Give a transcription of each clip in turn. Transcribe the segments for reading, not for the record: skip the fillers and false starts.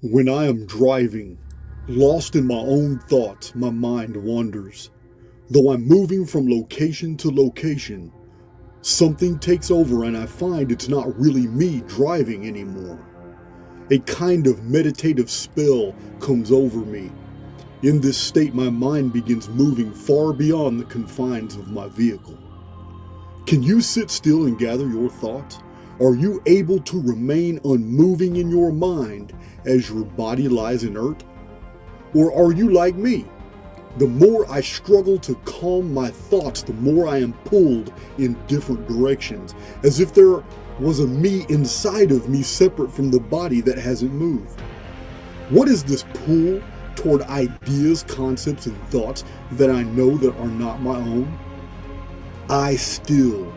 When I am driving, lost in my own thoughts, my mind wanders. Though I'm moving from location to location, something takes over and I find it's not really me driving anymore. A kind of meditative spell comes over me. In this state, my mind begins moving far beyond the confines of my vehicle. Can you sit still and gather your thoughts? Are you able to remain unmoving in your mind as your body lies inert? Or are you like me? The more I struggle to calm my thoughts, the more I am pulled in different directions, as if there was a me inside of me separate from the body that hasn't moved. What is this pull toward ideas, concepts, and thoughts that I know that are not my own? I still,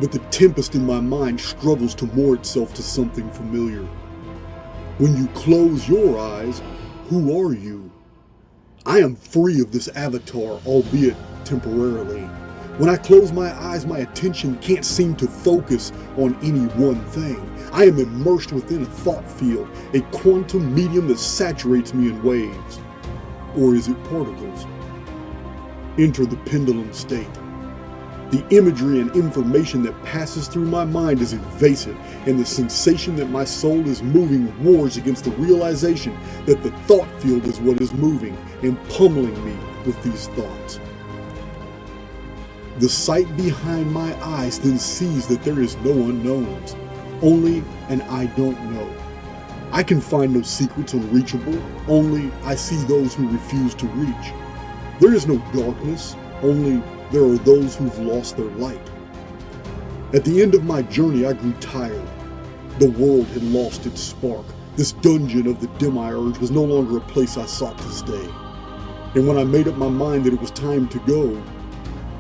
but the tempest in my mind struggles to moor itself to something familiar. When you close your eyes, who are you? I am free of this avatar, albeit temporarily. When I close my eyes, my attention can't seem to focus on any one thing. I am immersed within a thought field, a quantum medium that saturates me in waves. Or is it particles? Enter the pendulum state. The imagery and information that passes through my mind is invasive, and the sensation that my soul is moving wars against the realization that the thought field is what is moving and pummeling me with these thoughts. The sight behind my eyes then sees that there is no unknowns, only an I don't know. I can find no secrets unreachable, only I see those who refuse to reach. There is no darkness, only there are those who've lost their light. At the end of my journey, I grew tired. The world had lost its spark. This dungeon of the demiurge was no longer a place I sought to stay. And when I made up my mind that it was time to go,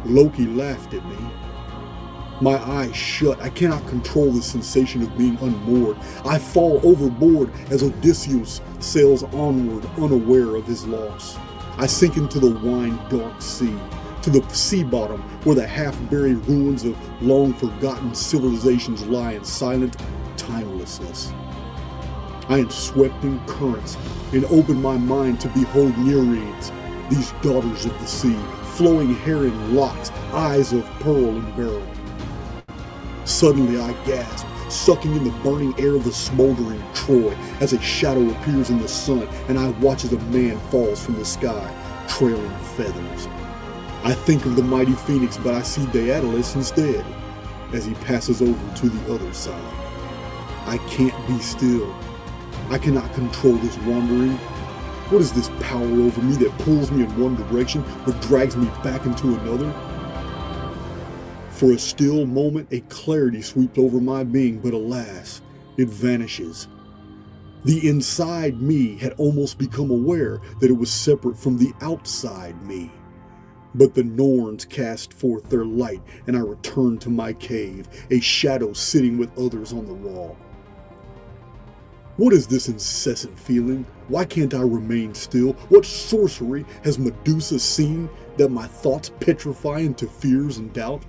Loki laughed at me. My eyes shut. I cannot control the sensation of being unmoored. I fall overboard as Odysseus sails onward, unaware of his loss. I sink into the wine-dark sea, to the sea bottom where the half-buried ruins of long-forgotten civilizations lie in silent timelessness. I am swept in currents and open my mind to behold Nereids, these daughters of the sea, flowing hair in locks, eyes of pearl and beryl. Suddenly I gasp, sucking in the burning air of the smoldering Troy, as a shadow appears in the sun, and I watch as a man falls from the sky, trailing feathers. I think of the mighty phoenix, but I see Daedalus instead, as he passes over to the other side. I can't be still. I cannot control this wandering. What is this power over me that pulls me in one direction, but drags me back into another? For a still moment, a clarity sweeps over my being, but alas, it vanishes. The inside me had almost become aware that it was separate from the outside me. But the Norns cast forth their light, and I returned to my cave, a shadow sitting with others on the wall. What is this incessant feeling? Why can't I remain still? What sorcery has Medusa seen that my thoughts petrify into fears and doubt?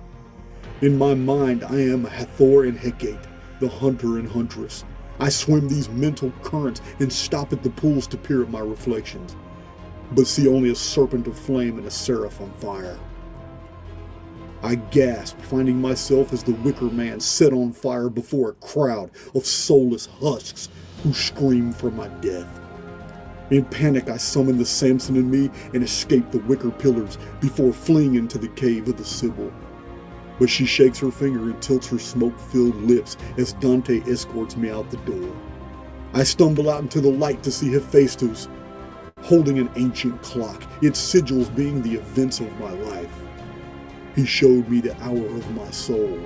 In my mind, I am Hathor and Hecate, the hunter and huntress. I swim these mental currents and stop at the pools to peer at my reflections, but see only a serpent of flame and a seraph on fire. I gasp, finding myself as the wicker man set on fire before a crowd of soulless husks who scream for my death. In panic, I summon the Samson in me and escape the wicker pillars before fleeing into the cave of the Sibyl. But she shakes her finger and tilts her smoke-filled lips as Dante escorts me out the door. I stumble out into the light to see Hephaestus holding an ancient clock, its sigils being the events of my life. He showed me the hour of my soul,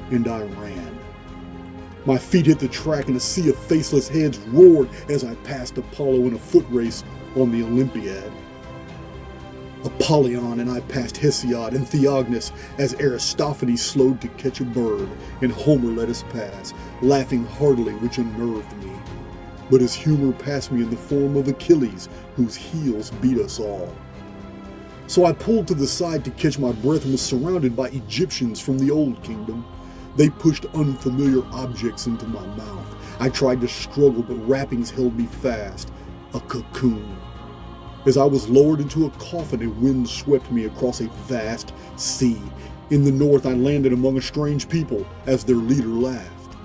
and I ran. My feet hit the track and a sea of faceless heads roared as I passed Apollo in a foot race on the Olympiad. Apollyon and I passed Hesiod and Theognis as Aristophanes slowed to catch a bird, and Homer let us pass, laughing heartily, which unnerved me. But his humor passed me in the form of Achilles, whose heels beat us all. So I pulled to the side to catch my breath and was surrounded by Egyptians from the Old Kingdom. They pushed unfamiliar objects into my mouth. I tried to struggle, but wrappings held me fast. A cocoon. As I was lowered into a coffin, a wind swept me across a vast sea. In the north, I landed among a strange people as their leader laughed.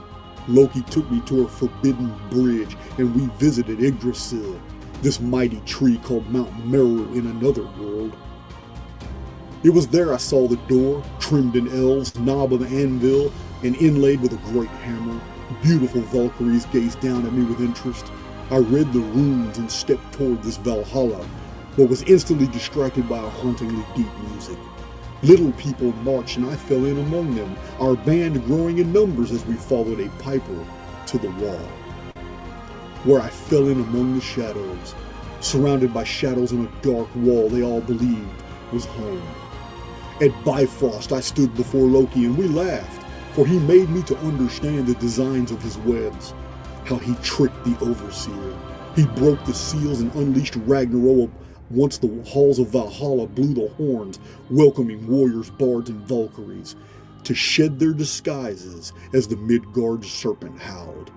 Loki took me to a forbidden bridge, and we visited Yggdrasil, this mighty tree called Mount Meru in another world. It was there I saw the door, trimmed in elves, knob of anvil, and inlaid with a great hammer. Beautiful Valkyries gazed down at me with interest. I read the runes and stepped toward this Valhalla, but was instantly distracted by a hauntingly deep music. Little people marched and I fell in among them, our band growing in numbers as we followed a piper to the wall, where I fell in among the shadows. Surrounded by shadows on a dark wall they all believed was home. At Bifrost I stood before Loki and we laughed, for he made me to understand the designs of his webs, how he tricked the Overseer. He broke the seals and unleashed Ragnarok once the halls of Valhalla blew the horns, welcoming warriors, bards, and Valkyries to shed their disguises as the Midgard serpent howled.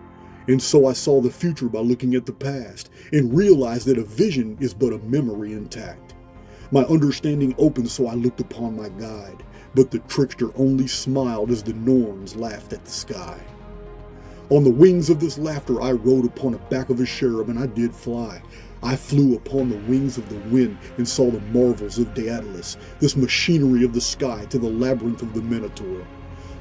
And so I saw the future by looking at the past, and realized that a vision is but a memory intact. My understanding opened, so I looked upon my guide, but the trickster only smiled as the Norns laughed at the sky. On the wings of this laughter I rode upon the back of a cherub, and I did fly. I flew upon the wings of the wind and saw the marvels of Daedalus, this machinery of the sky, to the labyrinth of the Minotaur.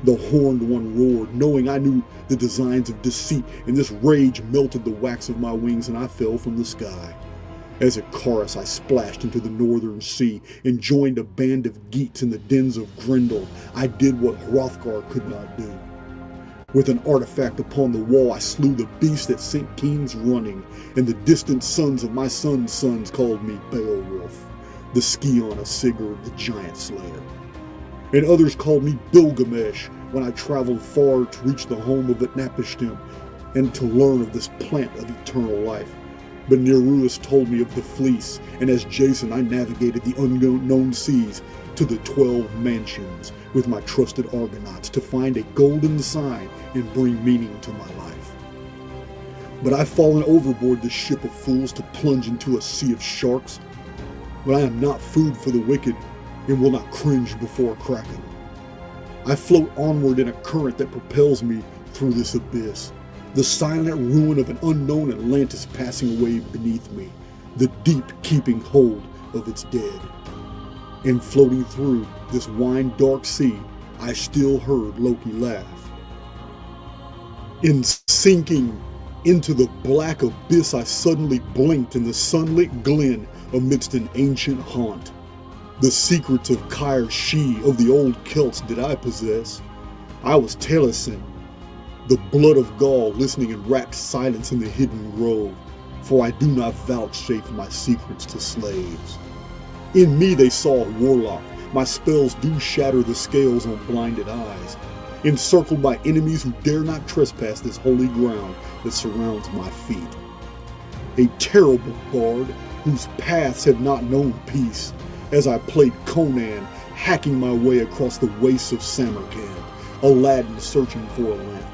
The horned one roared, knowing I knew the designs of deceit, and this rage melted the wax of my wings, and I fell from the sky. As a chorus I splashed into the northern sea, and joined a band of Geats in the dens of Grendel. I did what Hrothgar could not do. With an artifact upon the wall I slew the beast that sent kings running, and the distant sons of my son's sons called me Beowulf, the scion of Sigurd the giant slayer. And others called me Bilgamesh when I traveled far to reach the home of Utnapishtim and to learn of this plant of eternal life. But Nereus told me of the fleece, and as Jason I navigated the unknown seas to the 12 mansions with my trusted Argonauts to find a golden sign and bring meaning to my life. But I've fallen overboard this ship of fools to plunge into a sea of sharks. But I am not food for the wicked and will not cringe before a kraken. I float onward in a current that propels me through this abyss, the silent ruin of an unknown Atlantis passing away beneath me, the deep keeping hold of its dead. And floating through this wine-dark sea, I still heard Loki laugh. In sinking into the black abyss, I suddenly blinked in the sunlit glen amidst an ancient haunt. The secrets of Caer She of the old Celts did I possess. I was Taliesin, the blood of Gaul, listening in rapt silence in the hidden grove, for I do not vouchsafe my secrets to slaves. In me they saw a warlock. My spells do shatter the scales on blinded eyes, encircled by enemies who dare not trespass this holy ground that surrounds my feet. A terrible bard whose paths have not known peace, as I played Conan, hacking my way across the wastes of Samarkand, Aladdin searching for a lamp.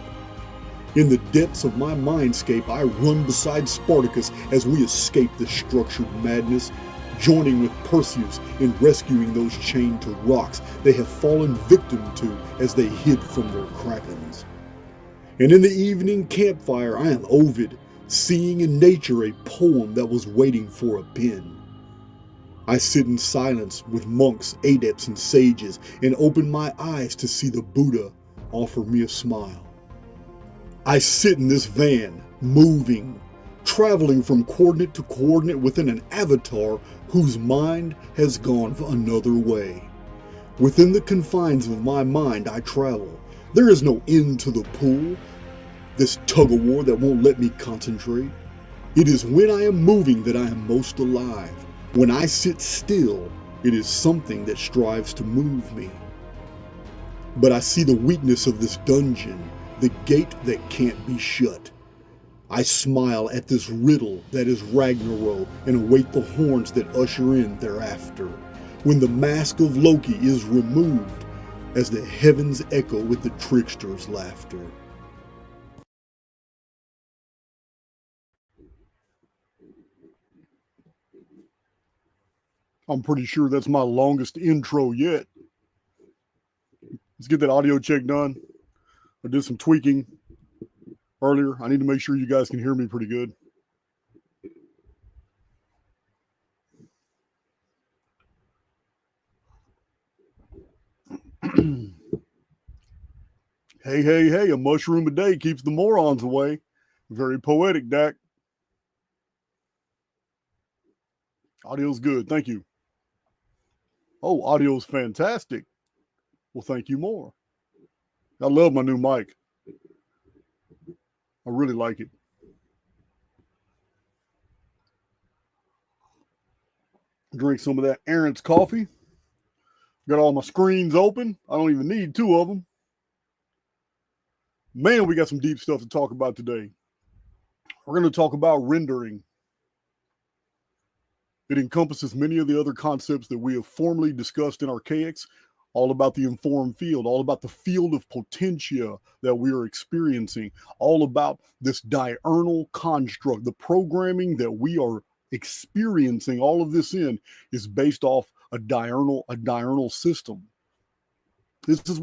In the depths of my mindscape I run beside Spartacus as we escape this structured madness, joining with Perseus in rescuing those chained to rocks they have fallen victim to as they hid from their krakens. And in the evening campfire I am Ovid, seeing in nature a poem that was waiting for a pen. I sit in silence with monks, adepts, and sages, and open my eyes to see the Buddha offer me a smile. I sit in this van, moving, traveling from coordinate to coordinate within an avatar whose mind has gone another way. Within the confines of my mind I travel. There is no end to the pool, this tug-of-war that won't let me concentrate. It is when I am moving that I am most alive. When I sit still, it is something that strives to move me. But I see the weakness of this dungeon, the gate that can't be shut. I smile at this riddle that is Ragnarok and await the horns that usher in thereafter. When the mask of Loki is removed, as the heavens echo with the trickster's laughter. I'm pretty sure that's my longest intro yet. Let's get that audio check done. I did some tweaking earlier. I need to make sure you guys can hear me pretty good. Hey, a mushroom a day keeps the morons away. Very poetic, Dak. Audio's good. Thank you. Oh, audio's fantastic. Well, thank you more. I love my new mic. I really like it. Drink some of that Aaron's coffee. Got all my screens open. I don't even need two of them. Man, we got some deep stuff to talk about today. We're going to talk about rendering. It encompasses many of the other concepts that we have formerly discussed in Archaix, all about the informed field, all about the field of potentia that we are experiencing, all about this diurnal construct. The programming that we are experiencing all of this in is based off a diurnal system. This is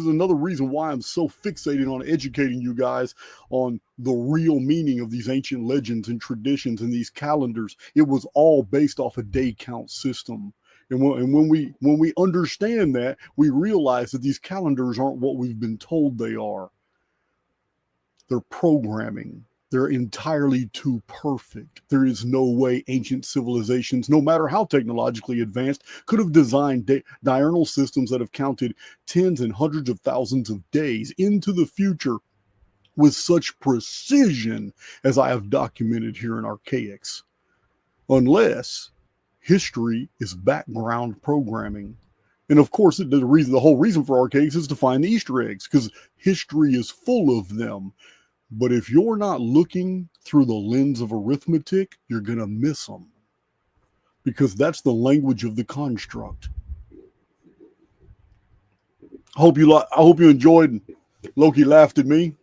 another reason why I'm so fixated on educating you guys on the real meaning of these ancient legends and traditions and these calendars. It was all based off a day count system. And when we understand that, we realize that these calendars aren't what we've been told they are. They're programming. They're entirely too perfect. There is no way ancient civilizations, no matter how technologically advanced, could have designed diurnal systems that have counted tens and hundreds of thousands of days into the future with such precision as I have documented here in Archaix. Unless history is background programming. And of course, the whole reason for Archaix is to find the Easter eggs, because history is full of them. But if you're not looking through the lens of arithmetic, you're going to miss them. Because that's the language of the construct. I hope you enjoyed Loki Laughed at Me.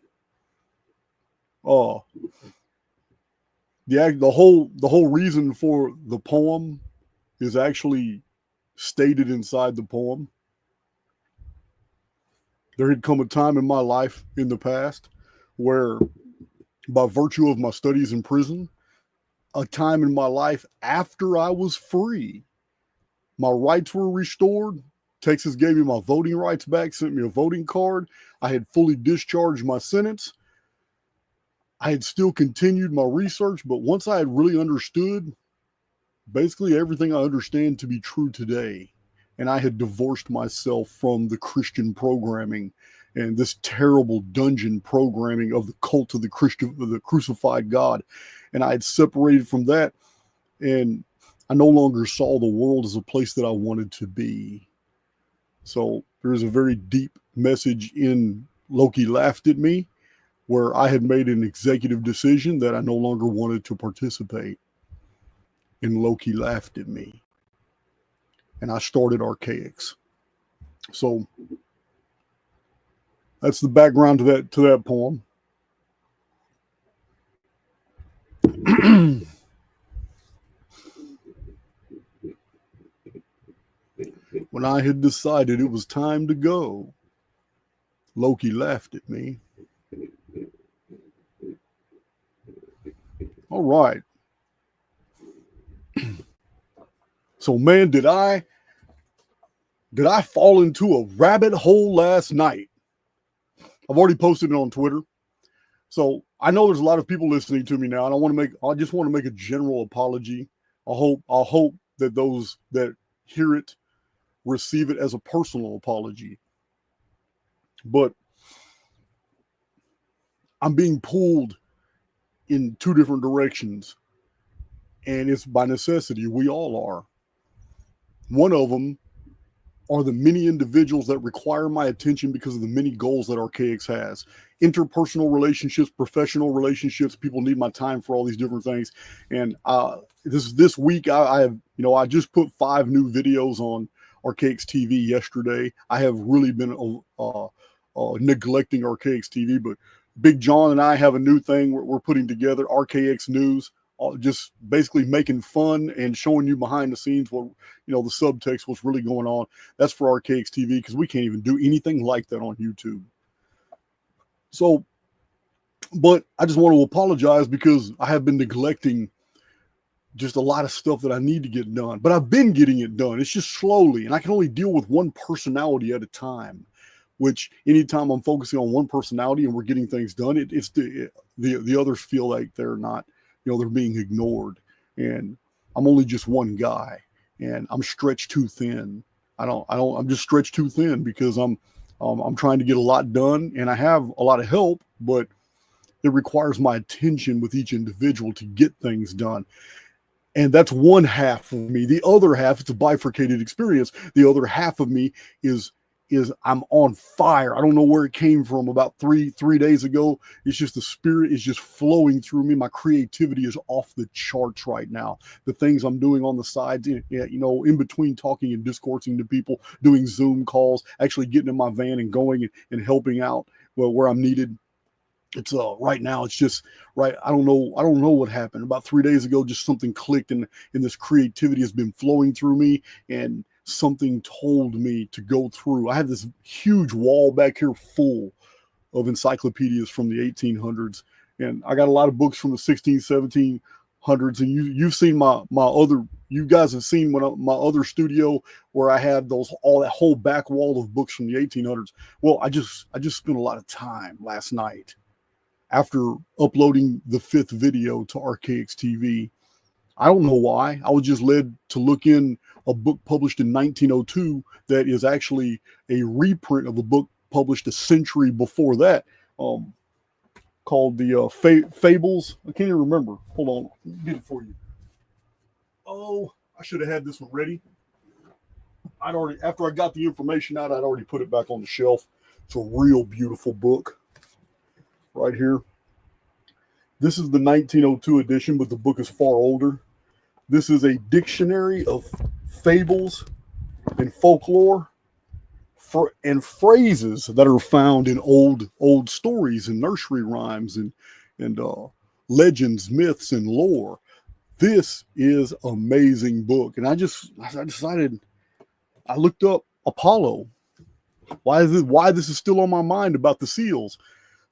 The whole reason for the poem is actually stated inside the poem. There had come a time in my life in the past where, by virtue of my studies in prison, a time in my life after I was free, my rights were restored. Texas gave me my voting rights back, sent me a voting card. I had fully discharged my sentence. I had still continued my research, but once I had really understood basically everything I understand to be true today, and I had divorced myself from the Christian programming and this terrible dungeon programming of the cult of the crucified God. And I had separated from that, and I no longer saw the world as a place that I wanted to be. So there is a very deep message in Loki Laughed at Me, where I had made an executive decision that I no longer wanted to participate. And Loki Laughed at Me. And I started Archaix. So that's the background to that poem. When I had decided it was time to go, Loki laughed at me. All right. So, man, did I fall into a rabbit hole last night? I've already posted it on Twitter. So I know there's a lot of people listening to me now, and I just want to make a general apology. I hope that those that hear it receive it as a personal apology. But I'm being pulled in two different directions, and it's by necessity. We all are. One of them are the many individuals that require my attention because of the many goals that Archaix has. Interpersonal relationships, professional relationships. People need my time for all these different things. And this week, I just put 5 new videos on Archaix TV yesterday. I have really been neglecting Archaix TV, but Big John and I have a new thing we're putting together, Archaix News, just basically making fun and showing you behind the scenes what, the subtext, what's really going on. That's for Archaix TV, because we can't even do anything like that on YouTube. So, but I just want to apologize because I have been neglecting just a lot of stuff that I need to get done. But I've been getting it done. It's just slowly, and I can only deal with one personality at a time, which anytime I'm focusing on one personality and we're getting things done, it's the others feel like they're not, they're being ignored. And I'm only just one guy, and I'm stretched too thin. I'm just stretched too thin because I'm trying to get a lot done, and I have a lot of help, but it requires my attention with each individual to get things done. And that's one half of me. The other half, it's a bifurcated experience. The other half of me is I'm on fire. I don't know where it came from. About three days ago, it's just the spirit is just flowing through me. My creativity is off the charts right now. The things I'm doing on the sides, in between talking and discoursing to people, doing Zoom calls, actually getting in my van and going and helping out where I'm needed. It's right now, it's just right. I don't know what happened. About 3 days ago, just something clicked, and this creativity has been flowing through me, and something told me to go through. I have this huge wall back here full of encyclopedias from the 1800s, and I got a lot of books from the 1600s, 1700s. And you've seen my other. You guys have seen my other studio where I had all that whole back wall of books from the 1800s. Well, I just spent a lot of time last night after uploading the 5th video to Archaix TV. I don't know why. I was just led to look in a book published in 1902 that is actually a reprint of a book published a century before that, called the Fables. I can't even remember. Hold on. Let me get it for you. Oh, I should have had this one ready. After I got the information out, I'd already put it back on the shelf. It's a real beautiful book. Right here. This is the 1902 edition, but the book is far older. This is a dictionary of fables and folklore and phrases that are found in old stories and nursery rhymes and legends, myths, and lore. This is an amazing book, and I decided. I looked up Apollo. Why this is still on my mind about the seals.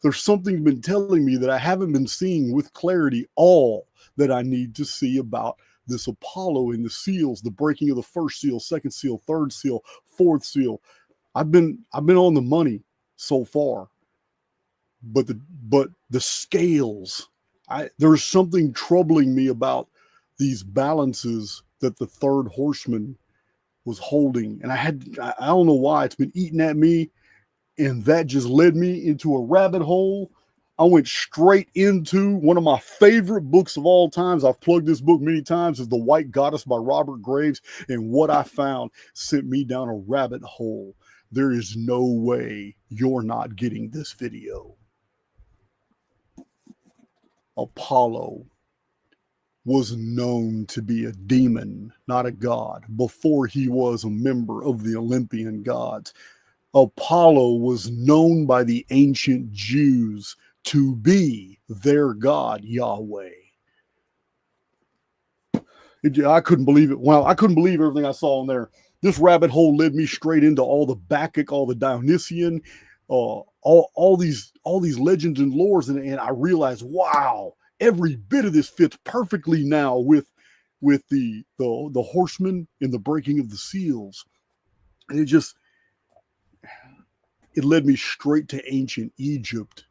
There's something been telling me that I haven't been seeing with clarity all that I need to see about this Apollo and the seals, the breaking of the first seal, second seal, third seal, fourth seal. I've been on the money so far, but the scales, there's something troubling me about these balances that the third horseman was holding, and I don't know why it's been eating at me. And that just led me into a rabbit hole. I went straight into one of my favorite books of all times. I've plugged this book many times. Is The White Goddess by Robert Graves. And what I found sent me down a rabbit hole. There is no way you're not getting this video. Apollo was known to be a demon, not a god, before he was a member of the Olympian gods. Apollo was known by the ancient Jews to be their god, Yahweh. I couldn't believe it. Wow, I couldn't believe everything I saw in there. This rabbit hole led me straight into all the Bacchic, all the Dionysian, all these legends and lores, and I realized, wow, every bit of this fits perfectly now with the horsemen and the breaking of the seals. And it led me straight to ancient Egypt,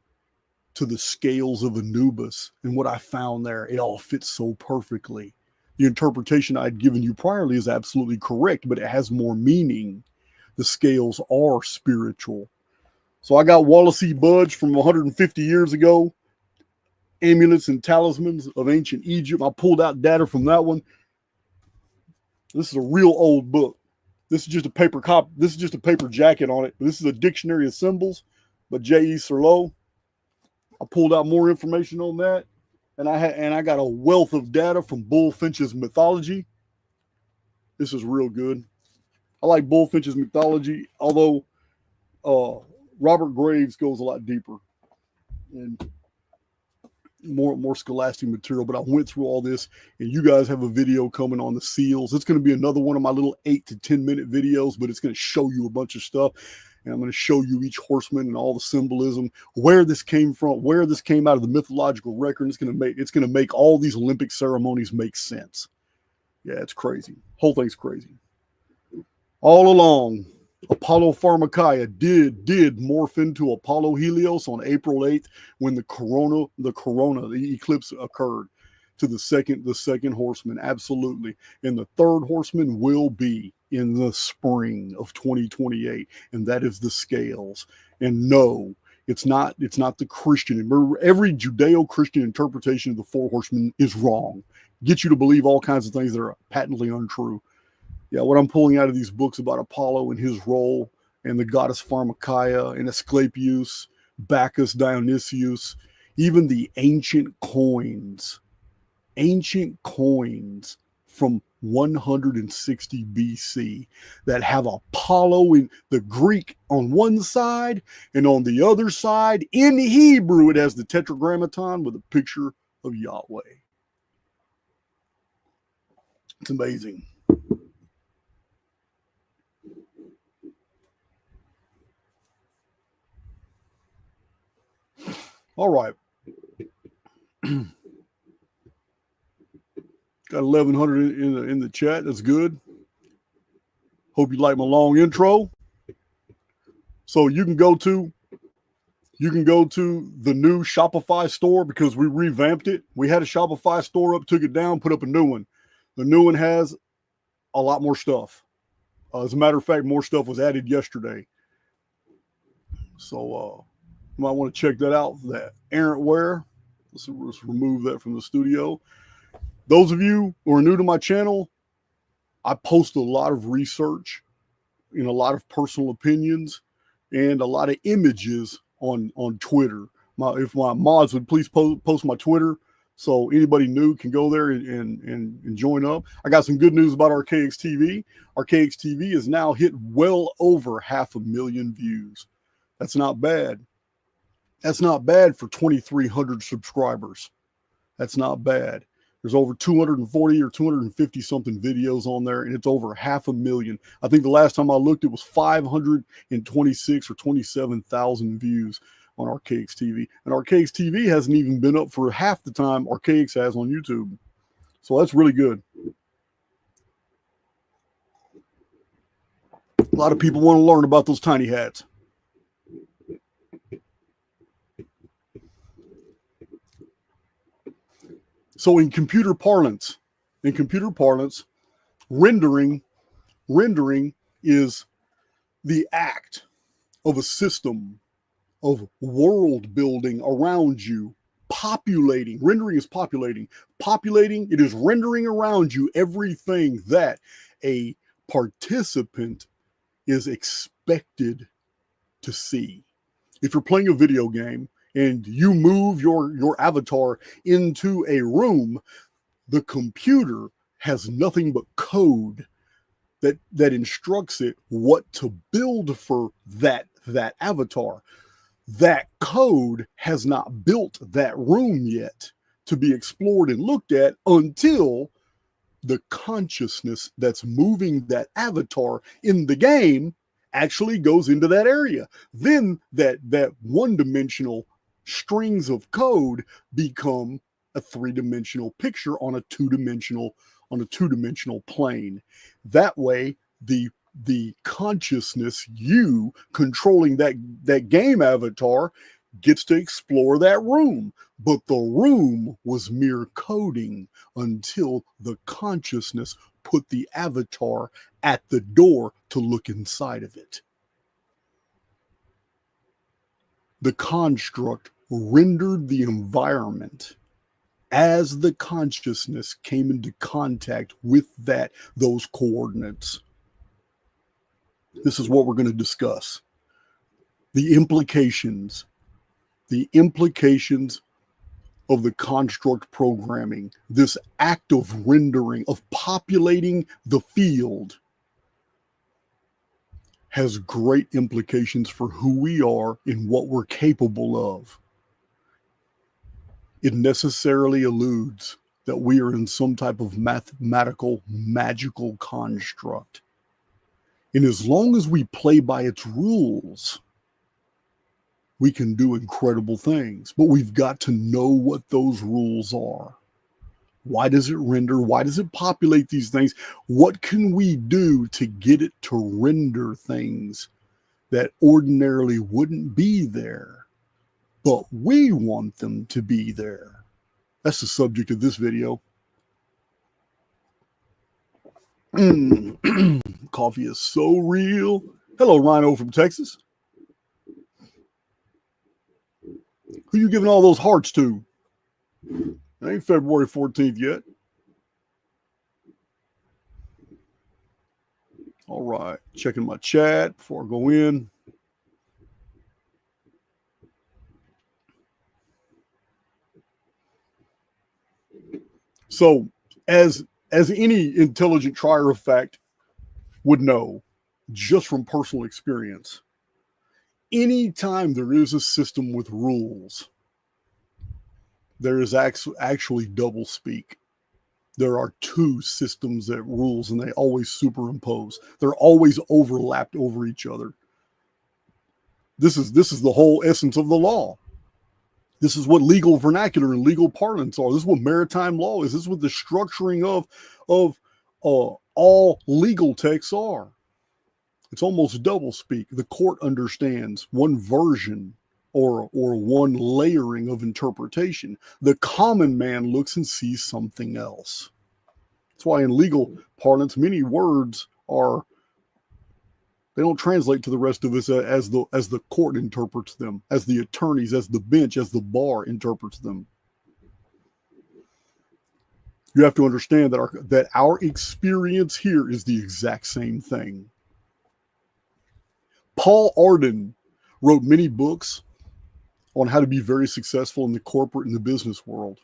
to the scales of Anubis, and what I found there. It all fits so perfectly. The interpretation I'd given you priorly is absolutely correct, but it has more meaning. The scales are spiritual. So I got Wallace E. Budge from 150 years ago, amulets and talismans of ancient Egypt. I pulled out data from that one. This is a real old book. This is just a paper copy. This is just a paper jacket on it. This is a dictionary of symbols by J.E. Serlo. I pulled out more information on that, and I got a wealth of data from Bullfinch's mythology. This is real good. I like Bullfinch's mythology, although Robert Graves goes a lot deeper and more scholastic material. But I went through all this, and you guys have a video coming on the seals. It's going to be another one of my little 8 to 10 minute videos, but it's going to show you a bunch of stuff. And I'm going to show you each horseman and all the symbolism, where this came from, where this came out of the mythological record. It's going to make all these Olympic ceremonies make sense. Yeah, it's crazy. Whole thing's crazy. All along, Apollo Pharmakia did morph into Apollo Helios on April 8th when the eclipse occurred to the second horseman. Absolutely. And the third horseman will be in the spring of 2028, and that is the scales. And no, it's not the Christian. Remember, every Judeo-Christian interpretation of the four horsemen is wrong. Get you to believe all kinds of things that are patently untrue. Yeah, what I'm pulling out of these books about Apollo and his role, and the goddess Pharmakia and Asclepius, Bacchus, Dionysius, even the ancient coins from 160 BC that have Apollo in the Greek on one side, and on the other side, in Hebrew, it has the tetragrammaton with a picture of Yahweh. It's amazing. All right. Got 1,100 in the chat. That's good. Hope you like my long intro. So you can go to the new Shopify store because we revamped it. We had a Shopify store up, took it down, put up a new one. The new one has a lot more stuff. As a matter of fact, more stuff was added yesterday. So you might want to check that out. That errant wear. Let's remove that from the studio. Those of you who are new to my channel, I post a lot of research and a lot of personal opinions and a lot of images on Twitter. If my mods would please post my Twitter so anybody new can go there and join up. I got some good news about Archaix TV. Archaix TV has now hit well over 500,000 views. That's not bad. That's not bad for 2,300 subscribers. That's not bad. There's over 240 or 250 something videos on there, and it's over 500,000. I think the last time I looked, it was 526 or 27,000 views on Archaix TV. And Archaix TV hasn't even been up for half the time Archaix has on YouTube. So that's really good. A lot of people want to learn about those tiny hats. So in computer parlance, rendering is the act of a system of world building around you, populating. Rendering is populating. Populating, it is rendering around you everything that a participant is expected to see. If you're playing a video game, and you move your avatar into a room, the computer has nothing but code that instructs it what to build for that avatar. That code has not built that room yet to be explored and looked at until the consciousness that's moving that avatar in the game actually goes into that area. Then that one-dimensional strings of code become a three-dimensional picture on a two-dimensional plane. That way, the consciousness, you controlling that game avatar, gets to explore that room. But the room was mere coding until the consciousness put the avatar at the door to look inside of it. The construct rendered the environment as the consciousness came into contact with those coordinates. This is what we're going to discuss. The implications of the construct programming, this act of rendering, of populating the field, has great implications for who we are and what we're capable of. It necessarily alludes that we are in some type of mathematical, magical construct. And as long as we play by its rules, we can do incredible things. But we've got to know what those rules are. Why does it render? Why does it populate these things? What can we do to get it to render things that ordinarily wouldn't be there, but we want them to be there? That's the subject of this video. Coffee is so real. Hello, Rhino from Texas. Who you giving all those hearts to? It ain't February 14th yet. All right, checking my chat before I go in. So, as any intelligent trier of fact would know, just from personal experience, anytime there is a system with rules, there is actually double speak. There are two systems that rules, and they always superimpose. They're always overlapped over each other. This is the whole essence of the law. This is what legal vernacular and legal parlance are. This is what maritime law is. This is what the structuring of all legal texts are. It's almost double speak. The court understands one version or one layering of interpretation. The common man looks and sees something else. That's why in legal parlance, many words they don't translate to the rest of us as the court interprets them, as the attorneys, as the bench, as the bar interprets them. You have to understand that our experience here is the exact same thing. Paul Arden wrote many books on how to be very successful in the corporate and the business world.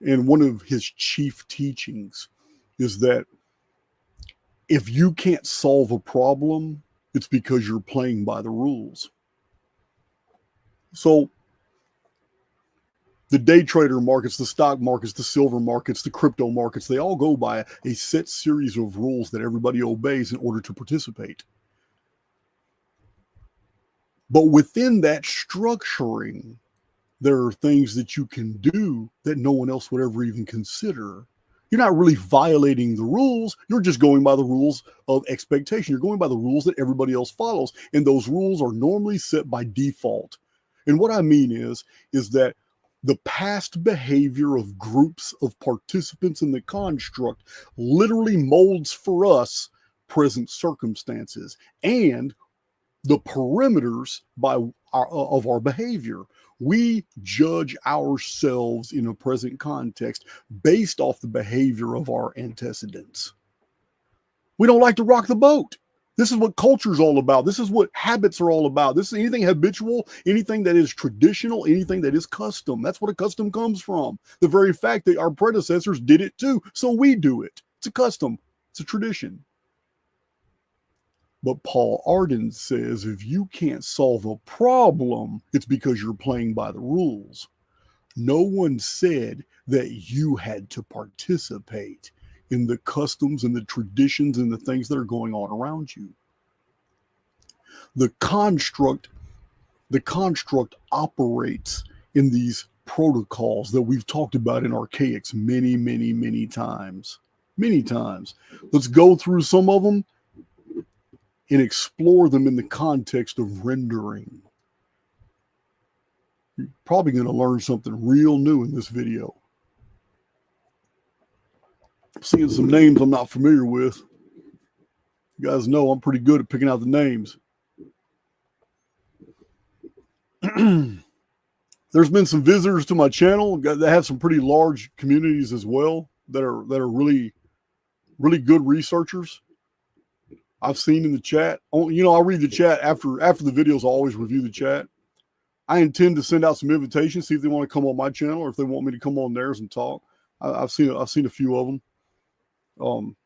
And one of his chief teachings is that if you can't solve a problem, it's because you're playing by the rules. So the day trader markets, the stock markets, the silver markets, the crypto markets, they all go by a set series of rules that everybody obeys in order to participate. But within that structuring, there are things that you can do that no one else would ever even consider. You're not really violating the rules. You're just going by the rules of expectation. You're going by the rules that everybody else follows. And those rules are normally set by default. And what I mean is that the past behavior of groups of participants in the construct literally molds for us present circumstances and the perimeters of our behavior. We judge ourselves in a present context based off the behavior of our antecedents. We don't like to rock the boat. This is what culture is all about. This is what habits are all about. This is anything habitual, anything that is traditional, anything that is custom. That's what a custom comes from. The very fact that our predecessors did it too, so we do it. It's a custom. It's a tradition. But Paul Arden says if you can't solve a problem, it's because you're playing by the rules. No one said that you had to participate in the customs and the traditions and the things that are going on around you. The construct operates in these protocols that we've talked about in Archaix many, many, many times. Many times. Let's go through some of them and explore them in the context of rendering. You're probably going to learn something real new in this video. I'm seeing some names I'm not familiar with. You guys know I'm pretty good at picking out the names. There's been some visitors to my channel that have some pretty large communities as well that are really, really good researchers. I've seen in the chat. I'll read the chat after the videos. I'll always review the chat. I intend to send out some invitations, see if they want to come on my channel or if they want me to come on theirs and talk. I've seen a few of them.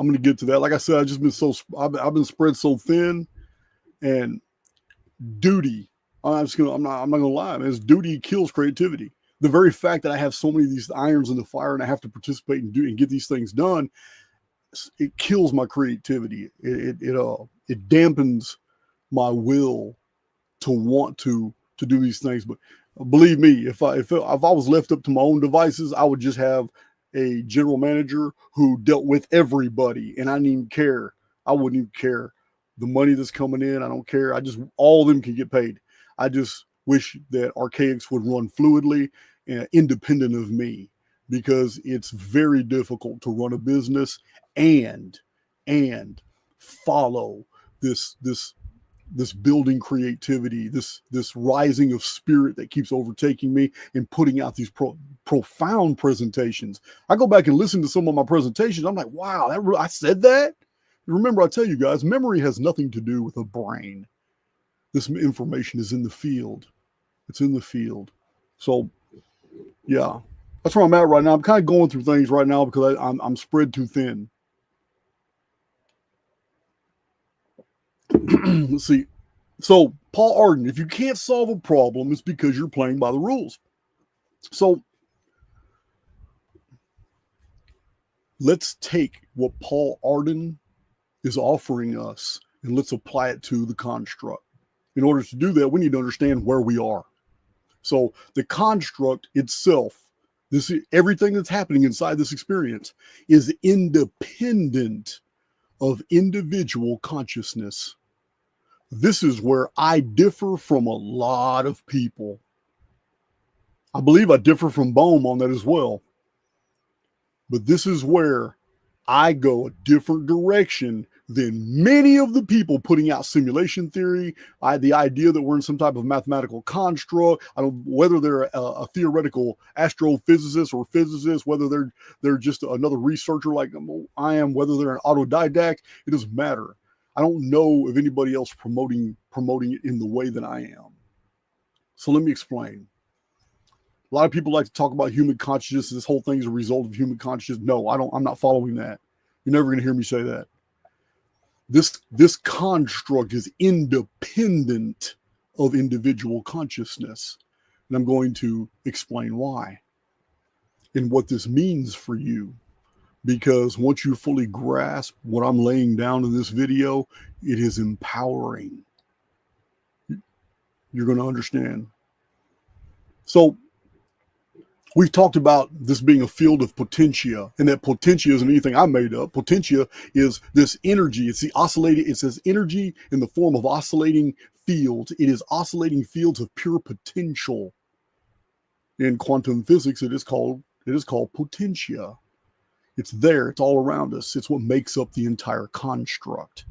I'm going to get to that. Like I said, I've been spread so thin, and duty. I'm not going to lie, man. Duty kills creativity. The very fact that I have so many of these irons in the fire and I have to participate and get these things done, it kills my creativity. It dampens my will to want to do these things. But believe me, if I was left up to my own devices, I would just have a general manager who dealt with everybody, and I didn't even care. I wouldn't even care the money that's coming in. I don't care. All of them can get paid. I just wish that Archaix would run fluidly and independent of me, because it's very difficult to run a business and follow this building creativity, this rising of spirit that keeps overtaking me and putting out these profound presentations. I go back and listen to some of my presentations. I'm like, wow, I said that? Remember, I tell you guys, memory has nothing to do with a brain. This information is in the field. It's in the field. So, yeah, that's where I'm at right now. I'm kind of going through things right now because I'm spread too thin. Let's see. So, Paul Arden, if you can't solve a problem, it's because you're playing by the rules. So, let's take what Paul Arden is offering us and let's apply it to the construct. In order to do that, we need to understand where we are. So, the construct itself, everything that's happening inside this experience, is independent of individual consciousness. This is where I differ from a lot of people. I believe I differ from Bohm on that as well. But this is where I go a different direction than many of the people putting out simulation theory. The idea that we're in some type of mathematical construct, whether they're a theoretical astrophysicist or physicist, whether they're just another researcher like I am, whether they're an autodidact, it doesn't matter. I don't know of anybody else promoting it in the way that I am. So let me explain. A lot of people like to talk about human consciousness. This whole thing is a result of human consciousness. No, I'm not following that. You're never going to hear me say that. This construct is independent of individual consciousness. And I'm going to explain why and what this means for you. Because once you fully grasp what I'm laying down in this video, it is empowering. You're going to understand. So we've talked about this being a field of potentia, and that potentia isn't anything I made up. Potentia is this energy. It's this energy in the form of oscillating fields. It is oscillating fields of pure potential. In quantum physics, it is called potentia. It's there. It's all around us. It's what makes up the entire construct.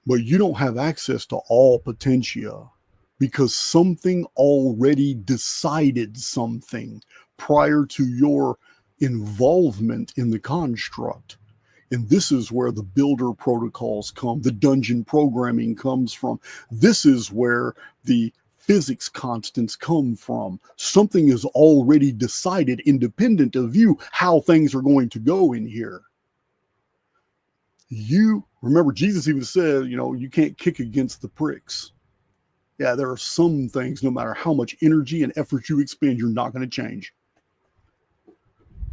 But you don't have access to all potentia because something already decided something prior to your involvement in the construct. And this is where the builder protocols come, the dungeon programming comes from. This is where the physics constants come from. Something is already decided, independent of you, how things are going to go in here. You remember, Jesus even said, you can't kick against the pricks. Yeah, there are some things, no matter how much energy and effort you expend, you're not going to change.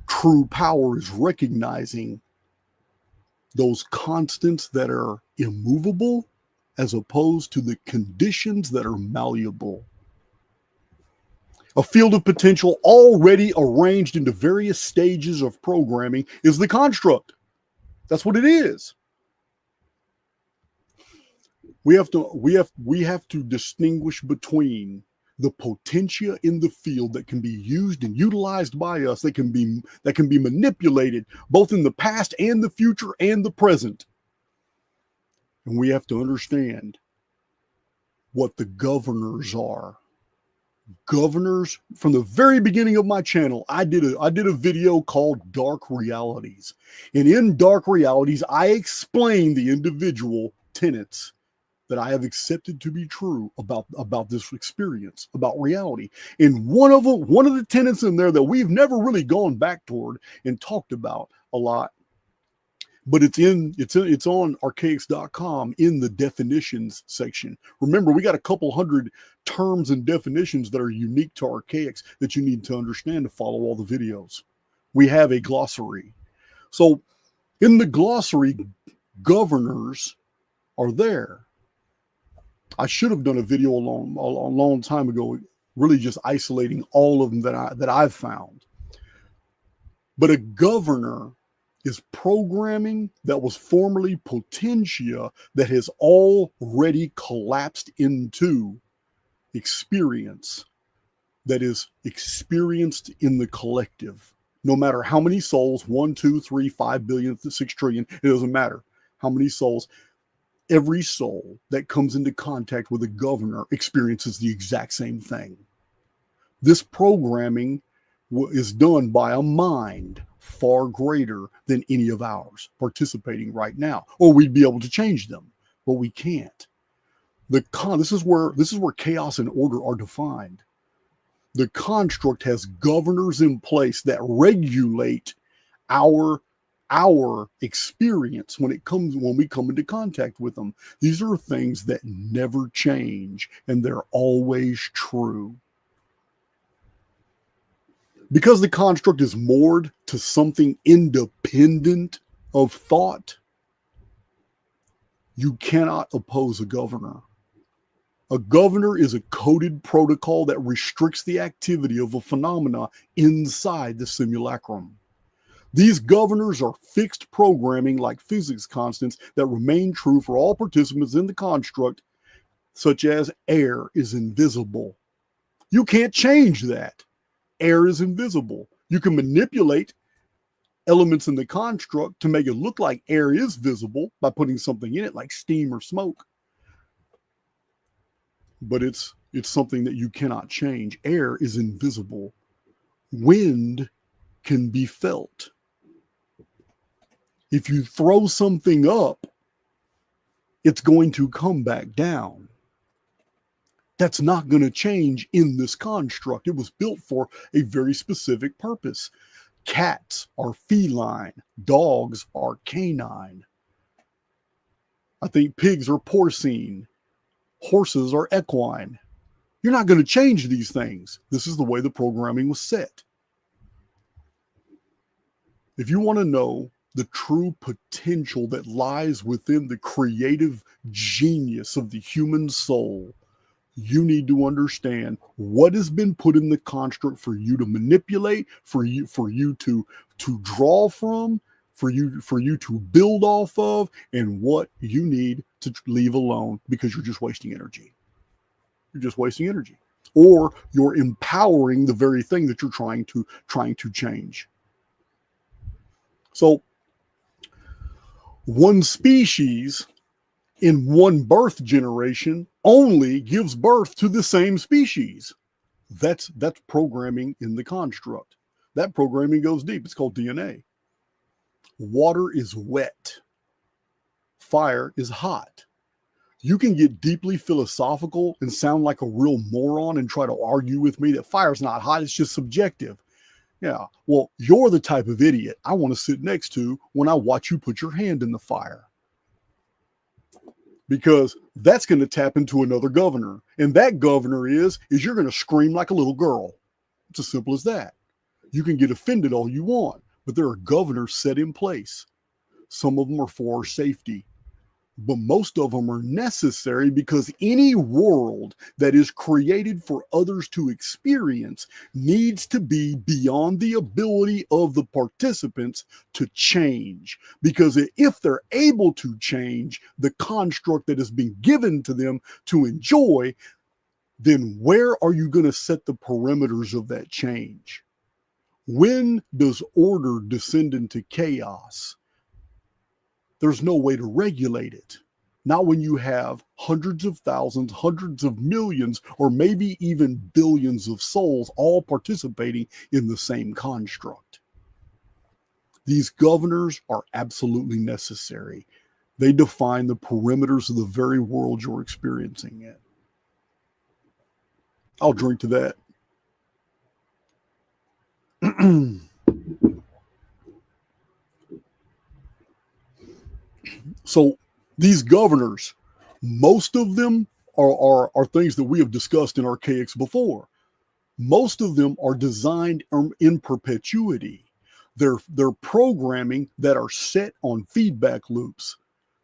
True power is recognizing those constants that are immovable as opposed to the conditions that are malleable. A field of potential already arranged into various stages of programming is the construct. That's what it is. We have to distinguish between the potentia in the field that can be used and utilized by us, that can be manipulated both in the past and the future and the present. And we have to understand what the governors are. Governors, from the very beginning of my channel, I did a video called Dark Realities. And in Dark Realities, I explain the individual tenets that I have accepted to be true about this experience, about reality. And one of the tenets in there that we've never really gone back toward and talked about a lot but it's on archaix.com in the definitions section. Remember, we got a couple hundred terms and definitions that are unique to Archaix that you need to understand to follow all the videos. We have a glossary. So in the glossary, governors are there. I should have done a video a long time ago, really just isolating all of them that I've found. But a governor is programming that was formerly potentia that has already collapsed into experience that is experienced in the collective. No matter how many souls, 1, 2, 3, 5 billion, 6 trillion, it doesn't matter how many souls. Every soul that comes into contact with a governor experiences the exact same thing. This programming is done by a mind far greater than any of ours participating right now, or we'd be able to change them, but we can't. This is where chaos and order are defined. The construct has governors in place that regulate our experience when we come into contact with them. These are things that never change, and they're always true. Because the construct is moored to something independent of thought, you cannot oppose a governor. A governor is a coded protocol that restricts the activity of a phenomena inside the simulacrum. These governors are fixed programming like physics constants that remain true for all participants in the construct, such as air is invisible. You can't change that. Air is invisible. You can manipulate elements in the construct to make it look like air is visible by putting something in it like steam or smoke. But it's something that you cannot change. Air is invisible. Wind can be felt. If you throw something up, it's going to come back down. That's not going to change in this construct. It was built for a very specific purpose. Cats are feline. Dogs are canine. I think pigs are porcine. Horses are equine. You're not going to change these things. This is the way the programming was set. If you want to know the true potential that lies within the creative genius of the human soul, you need to understand what has been put in the construct for you to manipulate, for you to draw from, for you to build off of, and what you need to leave alone because you're just wasting energy. You're just wasting energy, or you're empowering the very thing that you're trying to change. So one species in one birth generation only gives birth to the same species. That's programming in the construct. That programming goes deep. It's called DNA. Water is wet. Fire is hot. You can get deeply philosophical and sound like a real moron and try to argue with me that fire's not hot, it's just subjective. Yeah, well, you're the type of idiot I want to sit next to when I watch you put your hand in the fire. Because that's going to tap into another governor. And that governor is you're going to scream like a little girl. It's as simple as that. You can get offended all you want, but there are governors set in place. Some of them are for our safety, but most of them are necessary because any world that is created for others to experience needs to be beyond the ability of the participants to change. Because if they're able to change the construct that has been given to them to enjoy, then where are you going to set the perimeters of that change? When does order descend into chaos? There's no way to regulate it. Not when you have hundreds of thousands, hundreds of millions, or maybe even billions of souls all participating in the same construct. These governors are absolutely necessary. They define the perimeters of the very world you're experiencing in. I'll drink to that. So these governors, most of them are things that we have discussed in Archaix before. Most of them are designed in perpetuity. They're programming that are set on feedback loops.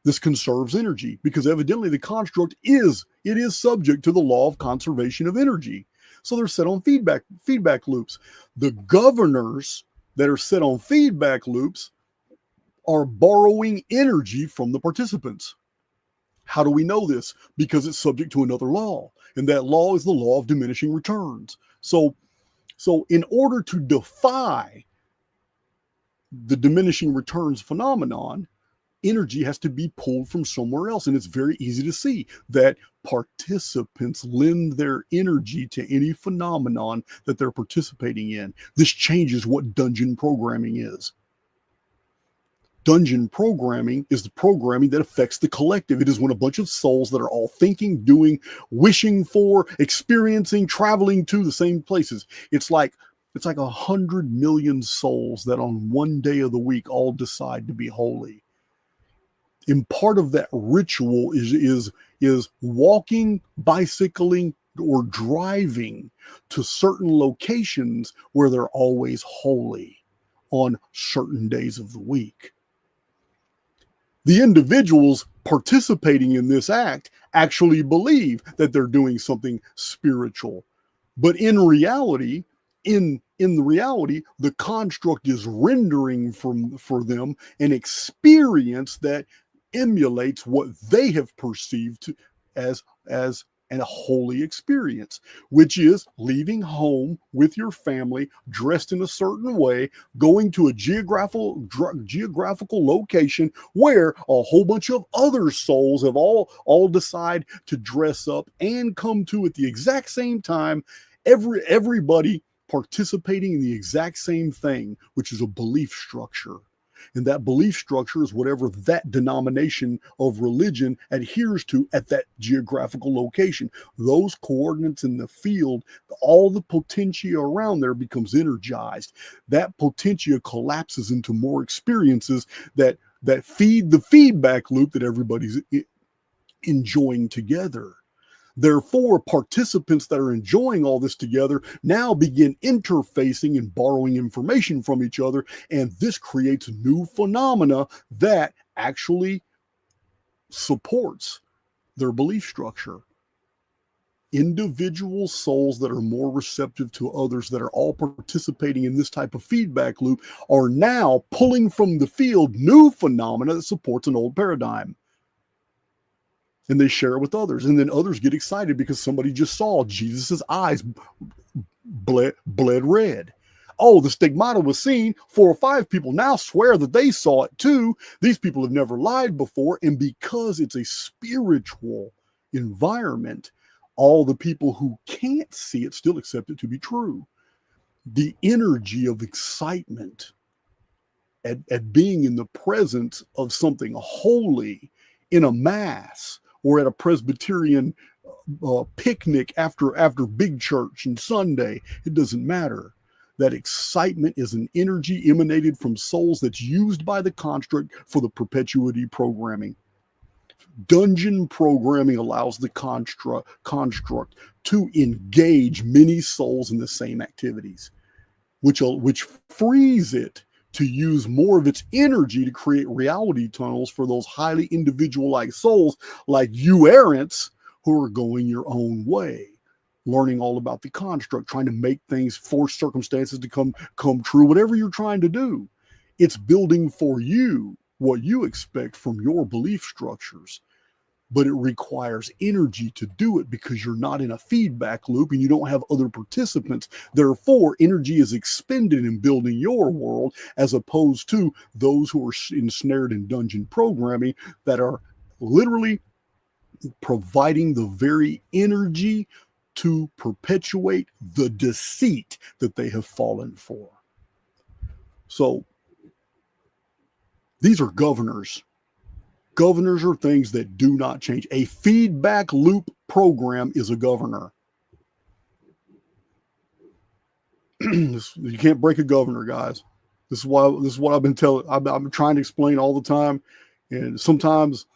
This conserves energy because evidently the construct is subject to the law of conservation of energy. So they're set on feedback loops. The governors that are set on feedback loops are borrowing energy from the participants. How do we know this? Because it's subject to another law, and that law is the law of diminishing returns. So in order to defy the diminishing returns phenomenon, energy has to be pulled from somewhere else. And it's very easy to see that participants lend their energy to any phenomenon that they're participating in. This changes what dungeon programming is. Dungeon programming is the programming that affects the collective. It is when a bunch of souls that are all thinking, doing, wishing for, experiencing, traveling to the same places. It's like 100 million souls that on one day of the week all decide to be holy. And part of that ritual is walking, bicycling, or driving to certain locations where they're always holy on certain days of the week. The individuals participating in this act actually believe that they're doing something spiritual. But in reality, in the reality, the construct is rendering for them an experience that emulates what they have perceived as a holy experience, which is leaving home with your family, dressed in a certain way, going to a geographical location where a whole bunch of other souls have all decide to dress up and come to at the exact same time. Everybody participating in the exact same thing, which is a belief structure. And that belief structure is whatever that denomination of religion adheres to at that geographical location. Those coordinates in the field, all the potentia around there becomes energized. That potentia collapses into more experiences that feed the feedback loop that everybody's enjoying together. Therefore, participants that are enjoying all this together now begin interfacing and borrowing information from each other, and this creates new phenomena that actually supports their belief structure. Individual souls that are more receptive to others, that are all participating in this type of feedback loop, are now pulling from the field new phenomena that supports an old paradigm. And they share it with others. And then others get excited because somebody just saw Jesus's eyes bled red. Oh, the stigmata was seen. 4 or 5 people now swear that they saw it too. These people have never lied before. And because it's a spiritual environment, all the people who can't see it still accept it to be true. The energy of excitement at being in the presence of something holy in a mass, or at a Presbyterian picnic after big church and Sunday, it doesn't matter. That excitement is an energy emanated from souls that's used by the construct for the perpetuity programming. Dungeon programming allows the construct to engage many souls in the same activities, which frees it to use more of its energy to create reality tunnels for those highly individualized souls like you errants who are going your own way, learning all about the construct, trying to make things, force circumstances to come true, whatever you're trying to do. It's building for you what you expect from your belief structures. But it requires energy to do it because you're not in a feedback loop and you don't have other participants. Therefore, energy is expended in building your world as opposed to those who are ensnared in dungeon programming that are literally providing the very energy to perpetuate the deceit that they have fallen for. So these are governors. Governors are things that do not change. A feedback loop program is a governor. You can't break a governor, guys. This is what I've been telling. I'm trying to explain all the time. And sometimes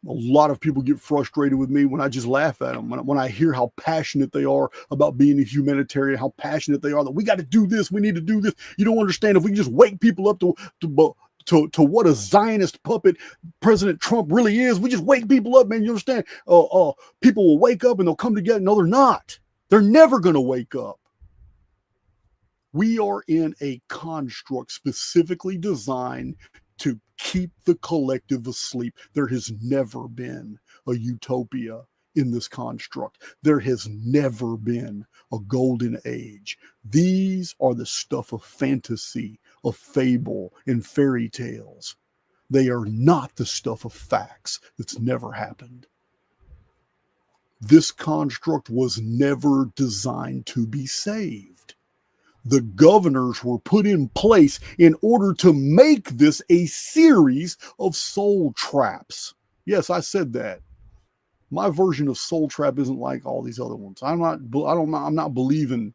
a lot of people get frustrated with me when I just laugh at them. When I hear how passionate they are about being a humanitarian, how passionate they are that we got to do this, we need to do this. You don't understand, if we can just wake people up to what a Zionist puppet President Trump really is. We just wake people up, man. You understand? People will wake up and they'll come together. No, they're not. They're never going to wake up. We are in a construct specifically designed to keep the collective asleep. There has never been a utopia in this construct. There has never been a golden age. These are the stuff of fantasy, of fable, and fairy tales. They are not the stuff of facts. That's never happened. This construct was never designed to be saved. The governors were put in place in order to make this a series of soul traps. Yes, I said that. My version of soul trap isn't like all these other ones. I'm not believing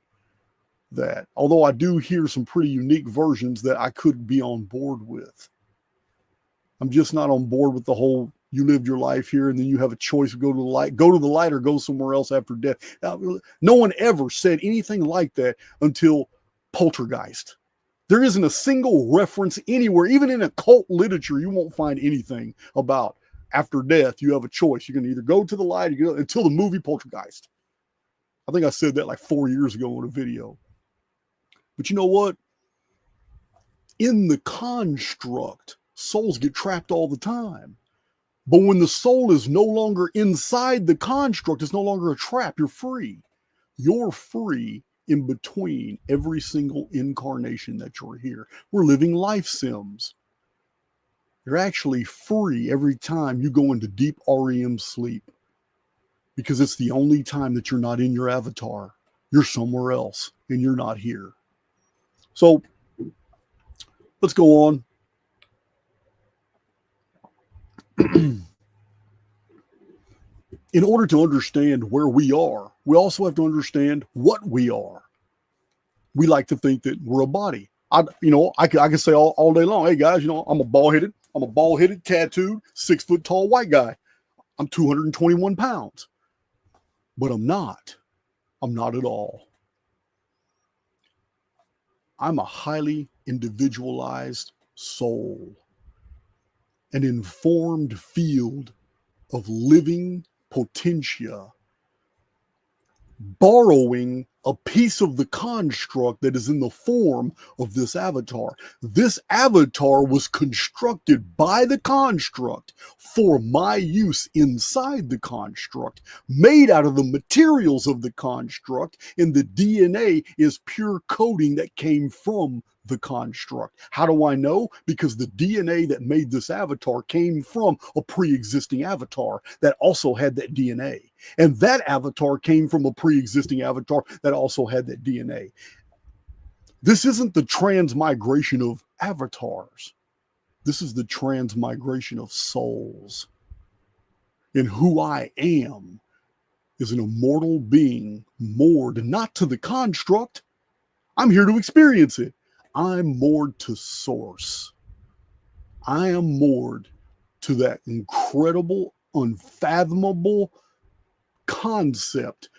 that. Although I do hear some pretty unique versions that I could be on board with. I'm just not on board with the whole you lived your life here and then you have a choice to go to the light or go somewhere else after death. No one ever said anything like that until Poltergeist. There isn't a single reference anywhere, even in occult literature. You won't find anything about after death. You have a choice. You can either go to the light or go until the movie Poltergeist. I think I said that like 4 years ago in a video. But you know what? In the construct, souls get trapped all the time. But when the soul is no longer inside the construct, it's no longer a trap. You're free. You're free in between every single incarnation that you're here. We're living life sims. You're actually free every time you go into deep REM sleep, because it's the only time that you're not in your avatar. You're somewhere else and you're not here. So let's go on. In order to understand where we are, we also have to understand what we are. We like to think that we're a body. I can say all day long, hey guys, I'm a bald-headed, tattooed, 6 foot tall white guy. I'm 221 pounds. But I'm not. I'm not at all. I'm a highly individualized soul, an informed field of living potentia, borrowing a piece of the construct that is in the form of this avatar. This avatar was constructed by the construct for my use inside the construct, made out of the materials of the construct, and the DNA is pure coding that came from the construct. How do I know? Because the DNA that made this avatar came from a pre-existing avatar that also had that DNA. And that avatar came from a pre-existing avatar that also had that DNA. This isn't the transmigration of avatars. This is the transmigration of souls. And who I am is an immortal being moored not to the construct. I'm here to experience it. I'm moored to source. I am moored to that incredible, unfathomable concept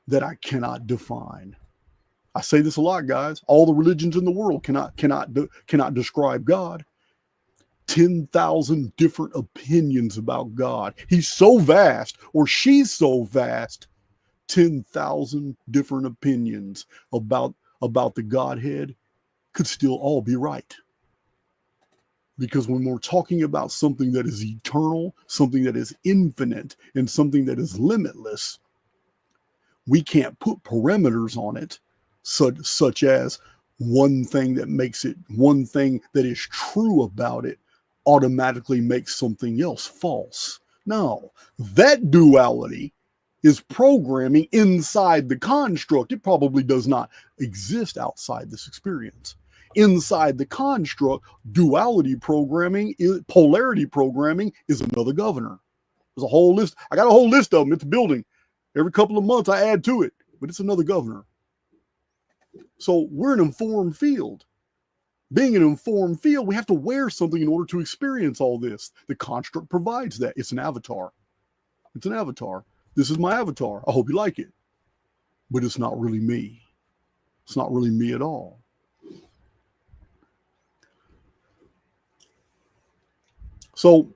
that I cannot define. I say this a lot, guys. All the religions in the world cannot describe God. 10,000 different opinions about God. He's so vast, or she's so vast. 10,000 different opinions about the Godhead could still all be right. Because when we're talking about something that is eternal, something that is infinite, and something that is limitless, we can't put parameters on it, such as one thing that is true about it automatically makes something else false. No, that duality is programming inside the construct. It probably does not exist outside this experience. Inside the construct, duality programming, polarity programming is another governor. There's a whole list. I got a whole list of them. It's building. Every couple of months I add to it, but it's another governor. So we're an informed field. Being an informed field, we have to wear something in order to experience all this. The construct provides that. It's an avatar. It's an avatar. This is my avatar. I hope you like it. But it's not really me. It's not really me at all. So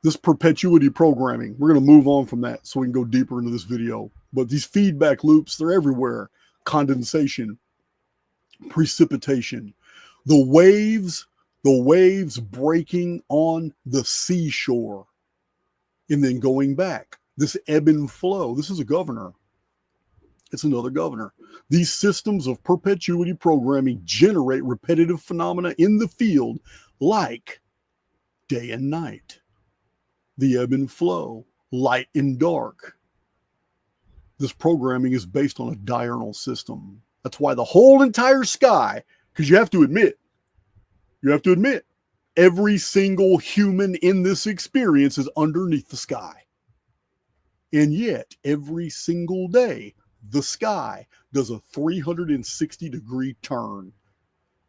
this perpetuity programming, we're going to move on from that so we can go deeper into this video. But these feedback loops, they're everywhere. Condensation, precipitation, the waves breaking on the seashore and then going back. This ebb and flow, this is a governor. It's another governor. These systems of perpetuity programming generate repetitive phenomena in the field like day and night, the ebb and flow, light and dark. This programming is based on a diurnal system. That's why the whole entire sky, because you have to admit, every single human in this experience is underneath the sky. And yet, every single day, the sky does a 360-degree turn.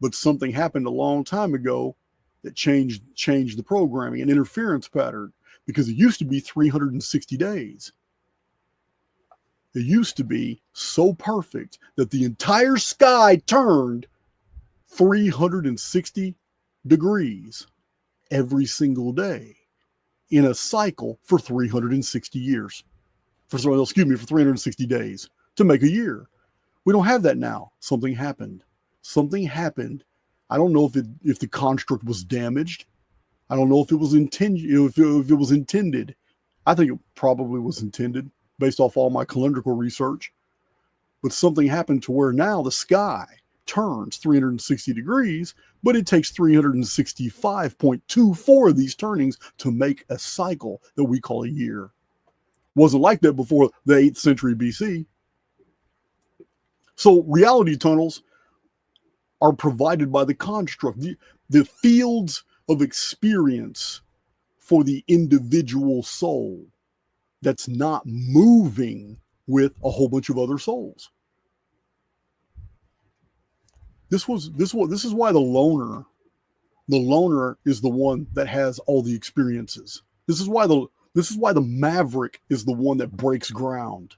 But something happened a long time ago that changed the programming, an interference pattern, because it used to be 360 days. It used to be so perfect that the entire sky turned 360 degrees every single day in a cycle for 360 years. For 360 days to make a year. We don't have that now. Something happened. I don't know if the construct was damaged. I don't know if it was intended. If it was intended. I think it probably was intended based off all my calendrical research. But something happened to where now the sky turns 360 degrees, but it takes 365.24 of these turnings to make a cycle that we call a year. Wasn't like that before the 8th century BC. So reality tunnels are provided by the construct, the fields of experience for the individual soul that's not moving with a whole bunch of other souls. This is why the loner is the one that has all the experiences. This is why the maverick is the one that breaks ground.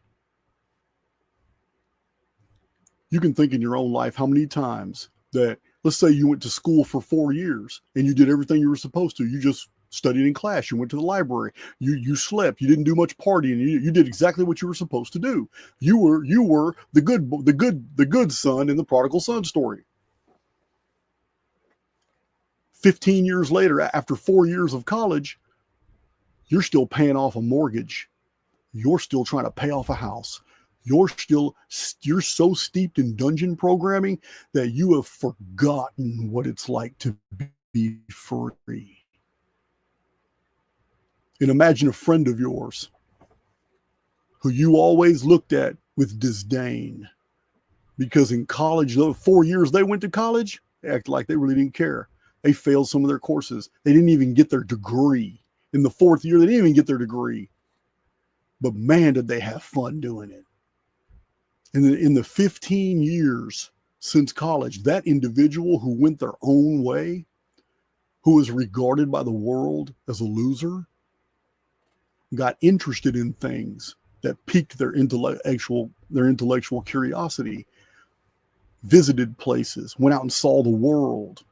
You can think in your own life how many times that, let's say you went to school for 4 years and you did everything you were supposed to. You just studied in class. You went to the library. You slept. You didn't do much partying. You did exactly what you were supposed to do. You were the good son in the prodigal son story. 15 years later, after 4 years of college, you're still paying off a mortgage. You're still trying to pay off a house. You're so steeped in dungeon programming that you have forgotten what it's like to be free. And imagine a friend of yours who you always looked at with disdain because in college, those 4 years they went to college, they acted like they really didn't care. They failed some of their courses. They didn't even get their degree. In the 4th year, they didn't even get their degree. But man, did they have fun doing it. In the 15 years since college, that individual who went their own way, who was regarded by the world as a loser, got interested in things that piqued their intellectual curiosity, visited places, went out and saw the world,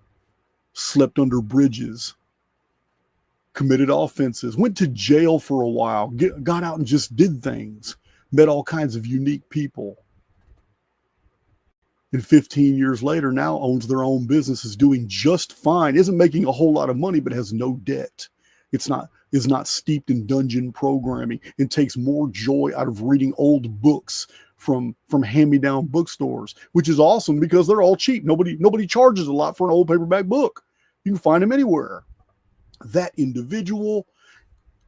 slept under bridges, committed offenses, went to jail for a while, got out and just did things, met all kinds of unique people. And 15 years later, now owns their own business, is doing just fine, isn't making a whole lot of money, but has no debt. Is not steeped in dungeon programming and takes more joy out of reading old books from hand-me-down bookstores, which is awesome because they're all cheap. Nobody charges a lot for an old paperback book. You can find them anywhere. That individual,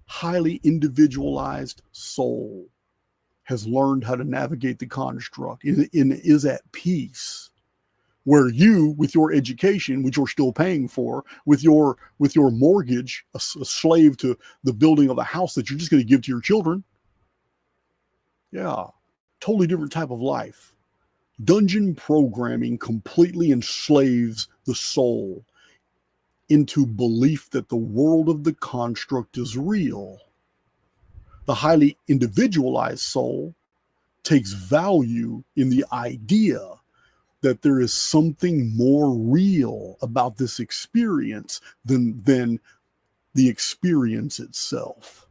highly individualized soul has learned how to navigate the construct and is at peace, where you, with your education, which you're still paying for, with your mortgage, a slave to the building of a house that you're just going to give to your children. Yeah, totally different type of life. Dungeon programming completely enslaves the soul into belief that the world of the construct is real. The highly individualized soul takes value in the idea that there is something more real about this experience than the experience itself.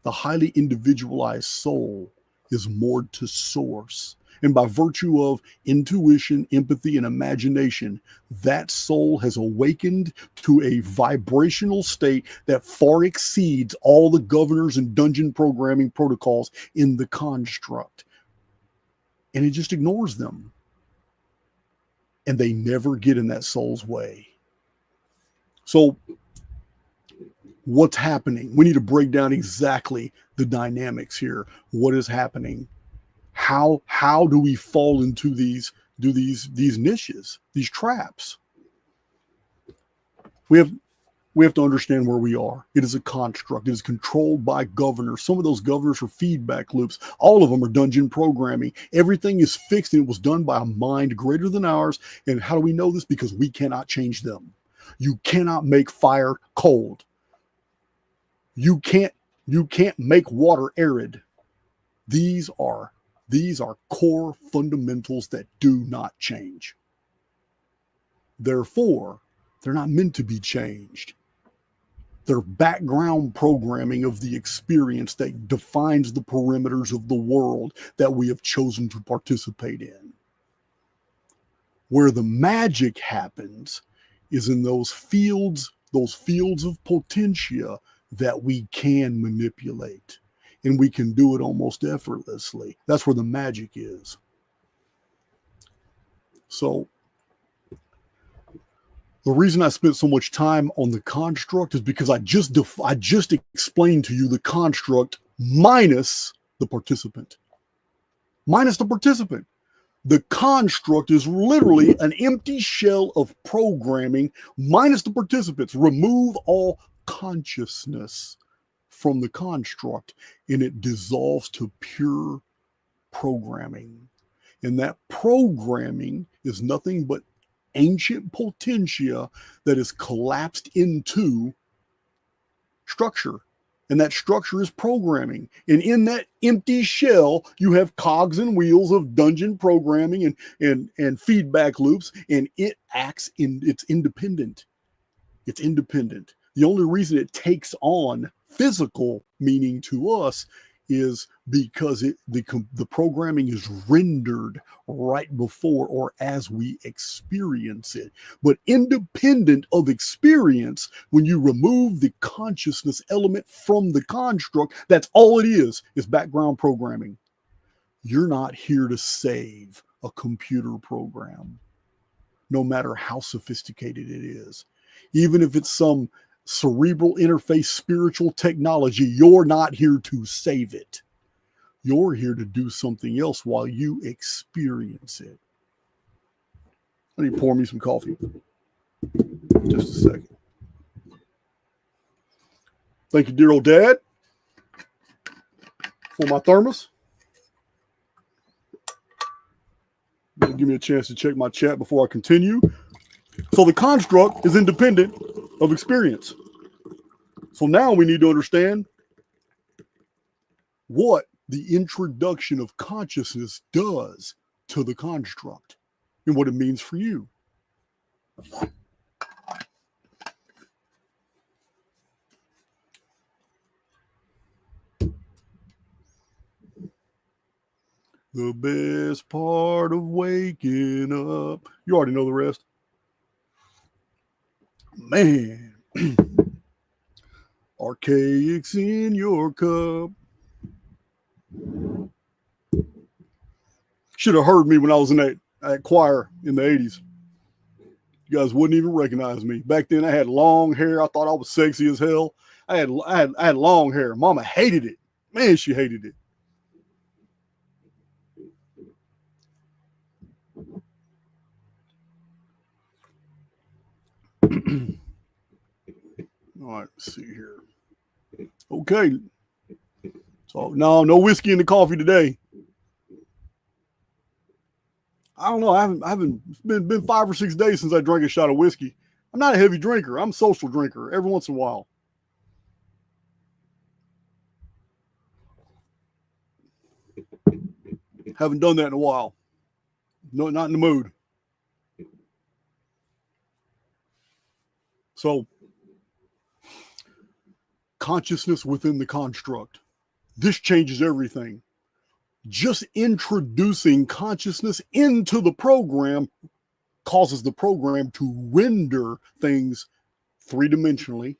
The highly individualized soul is moored to source. And by virtue of intuition, empathy, and imagination, that soul has awakened to a vibrational state that far exceeds all the governors and dungeon programming protocols in the construct. And it just ignores them. And they never get in that soul's way. So what's happening? We need to break down exactly the dynamics here. What is happening? How do we fall into these niches, these traps? We have to understand where we are. It is a construct. It is controlled by governors. Some of those governors are feedback loops. All of them are dungeon programming. Everything is fixed, and it was done by a mind greater than ours. And how do we know this? Because we cannot change them. You cannot make fire cold. You can't make water arid. These are core fundamentals that do not change. Therefore, they're not meant to be changed. They're background programming of the experience that defines the perimeters of the world that we have chosen to participate in. Where the magic happens is in those fields of potentia that we can manipulate. And we can do it almost effortlessly. That's where the magic is. So the reason I spent so much time on the construct is because I just explained to you the construct minus the participant. Minus the participant. The construct is literally an empty shell of programming minus the participants. Remove all consciousness from the construct, and it dissolves to pure programming. And that programming is nothing but ancient potentia that is collapsed into structure. And that structure is programming. And in that empty shell, you have cogs and wheels of dungeon programming and feedback loops, and it acts it's independent. It's independent. The only reason it takes on physical meaning to us is because the programming is rendered right before or as we experience it. But independent of experience, when you remove the consciousness element from the construct, that's all it is background programming. You're not here to save a computer program, no matter how sophisticated it is. Even if it's some cerebral interface spiritual technology, you're not here to save it. You're here to do something else while you experience it. I need to pour me some coffee. Just a second. Thank you, dear old dad, for my thermos. Give me a chance to check my chat before I continue. So the construct is independent of experience. So now we need to understand what the introduction of consciousness does to the construct and what it means for you. The best part of waking up. You already know the rest. Man. Archaix in your cup. Should have heard me when I was in that choir in the 80s. You guys wouldn't even recognize me. Back then I had long hair. I thought I was sexy as hell. I had long hair. Mama hated it. Man, she hated it. All right, let's see here. Okay. So no whiskey in the coffee today. I don't know. It's been 5 or 6 days since I drank a shot of whiskey. I'm not a heavy drinker. I'm a social drinker every once in a while. Haven't done that in a while. No, not in the mood. So, consciousness within the construct. This changes everything. Just introducing consciousness into the program causes the program to render things three-dimensionally,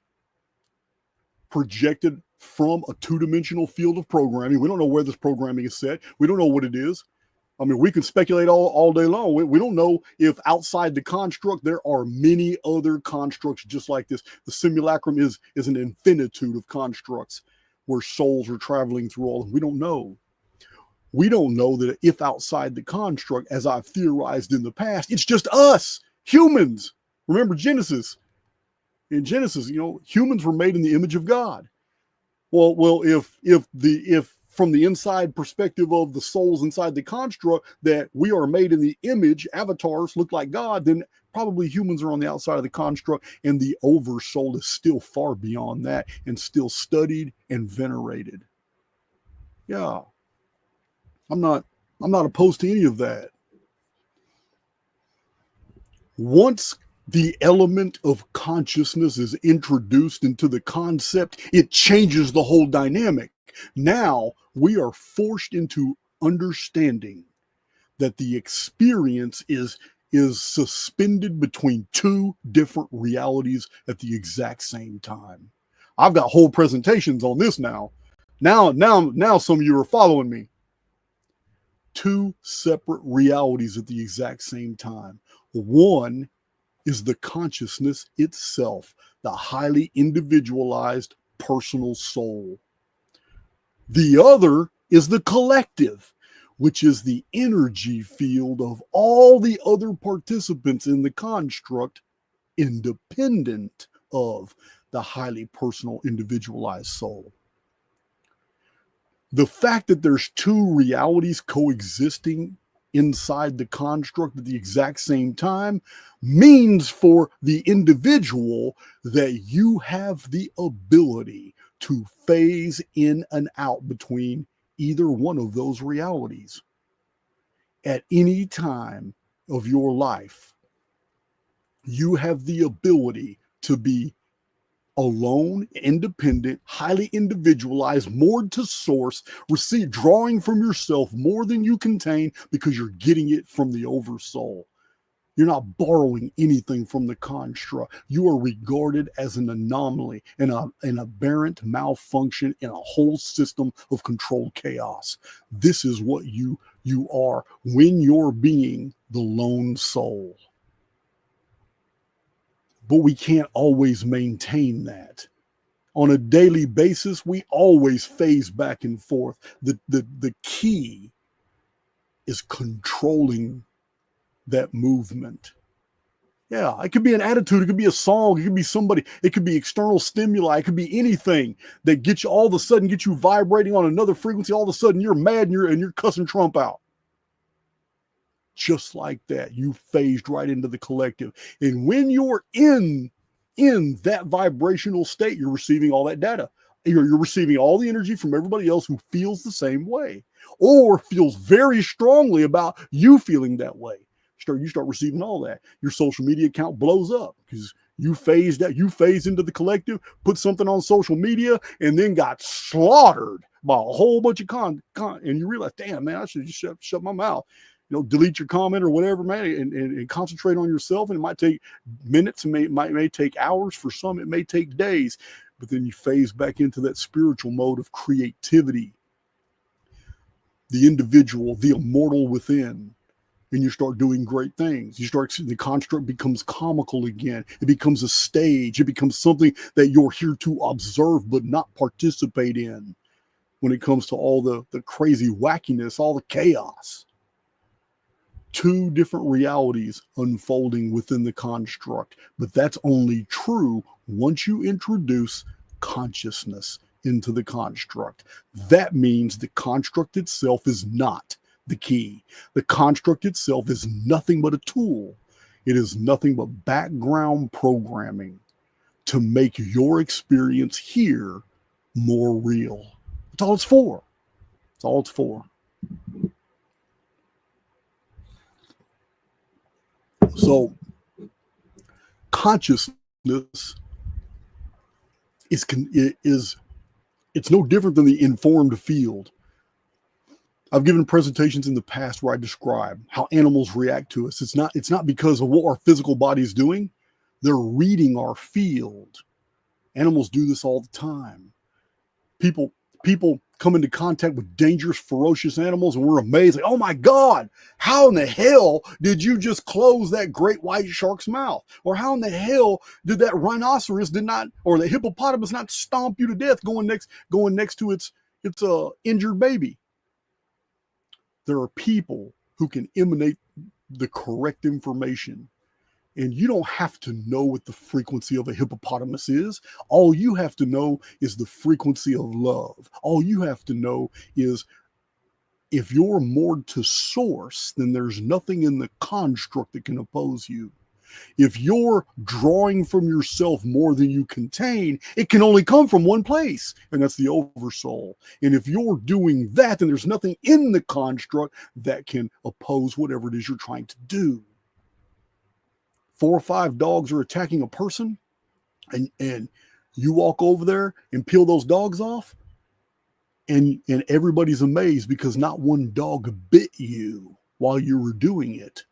projected from a two-dimensional field of programming. We don't know where this programming is set. We don't know what it is. I mean, we can speculate all day long. We don't know if outside the construct there are many other constructs just like this. The simulacrum is an infinitude of constructs where souls are traveling through all. We don't know. We don't know that if outside the construct, as I've theorized in the past, it's just us, humans. Remember Genesis. In Genesis, humans were made in the image of God. Well, if from the inside perspective of the souls inside the construct that we are made in the image, avatars look like God, then probably humans are on the outside of the construct, and the oversoul is still far beyond that and still studied and venerated. Yeah. I'm not opposed to any of that. Once the element of consciousness is introduced into the concept, it changes the whole dynamic. Now we are forced into understanding that the experience is suspended between two different realities at the exact same time. I've got whole presentations on this now. Now some of you are following me. Two separate realities at the exact same time. One is the consciousness itself, the highly individualized personal soul. The other is the collective, which is the energy field of all the other participants in the construct, independent of the highly personal individualized soul. The fact that there's two realities coexisting inside the construct at the exact same time means for the individual that you have the ability to phase in and out between either one of those realities at any time of your life. You have the ability to be alone, independent, highly individualized, moored to source, drawing from yourself more than you contain because you're getting it from the oversoul. You're not borrowing anything from the construct. You are regarded as an anomaly and an aberrant malfunction in a whole system of controlled chaos. This is what you are when you're being the lone soul. But we can't always maintain that. On a daily basis, we always phase back and forth. The key is controlling that movement. Yeah, it could be an attitude, it could be a song, it could be somebody, it could be external stimuli, it could be anything that gets you all of a sudden, get you vibrating on another frequency. All of a sudden you're mad and you're cussing Trump out. Just like that, you phased right into the collective. And when you're in that vibrational state, you're receiving all that data. You're receiving all the energy from everybody else who feels the same way or feels very strongly about you feeling that way. You start receiving all that. Your social media account blows up because you phased into the collective, put something on social media, and then got slaughtered by a whole bunch of and you realize, damn, man, I should just shut my mouth. Delete your comment or whatever, man, and concentrate on yourself. And it might take minutes, it may take hours. For some, it may take days. But then you phase back into that spiritual mode of creativity, the individual, the immortal within, and you start doing great things. The construct becomes comical again. It becomes a stage. It becomes something that you're here to observe but not participate in when it comes to all the crazy wackiness, all the chaos. Two different realities unfolding within the construct, but that's only true once you introduce consciousness into the construct. That means the construct itself is not the key. The construct itself is nothing but a tool. It is nothing but background programming to make your experience here more real. That's all it's for. That's all it's for. So consciousness is it's no different than the informed field. I've given presentations in the past where I describe how animals react to us. It's not because of what our physical body is doing. They're reading our field. Animals do this all the time. People come into contact with dangerous, ferocious animals, and we're amazed. Like, oh my God, how in the hell did you just close that great white shark's mouth? Or how in the hell did that rhinoceros or the hippopotamus not stomp you to death going next to its injured baby? There are people who can emanate the correct information. And you don't have to know what the frequency of a hippopotamus is. All you have to know is the frequency of love. All you have to know is if you're moored to source, then there's nothing in the construct that can oppose you. If you're drawing from yourself more than you contain, it can only come from one place, and that's the oversoul. And if you're doing that, then there's nothing in the construct that can oppose whatever it is you're trying to do. 4 or 5 dogs are attacking a person, and you walk over there and peel those dogs off, and everybody's amazed because not one dog bit you while you were doing it.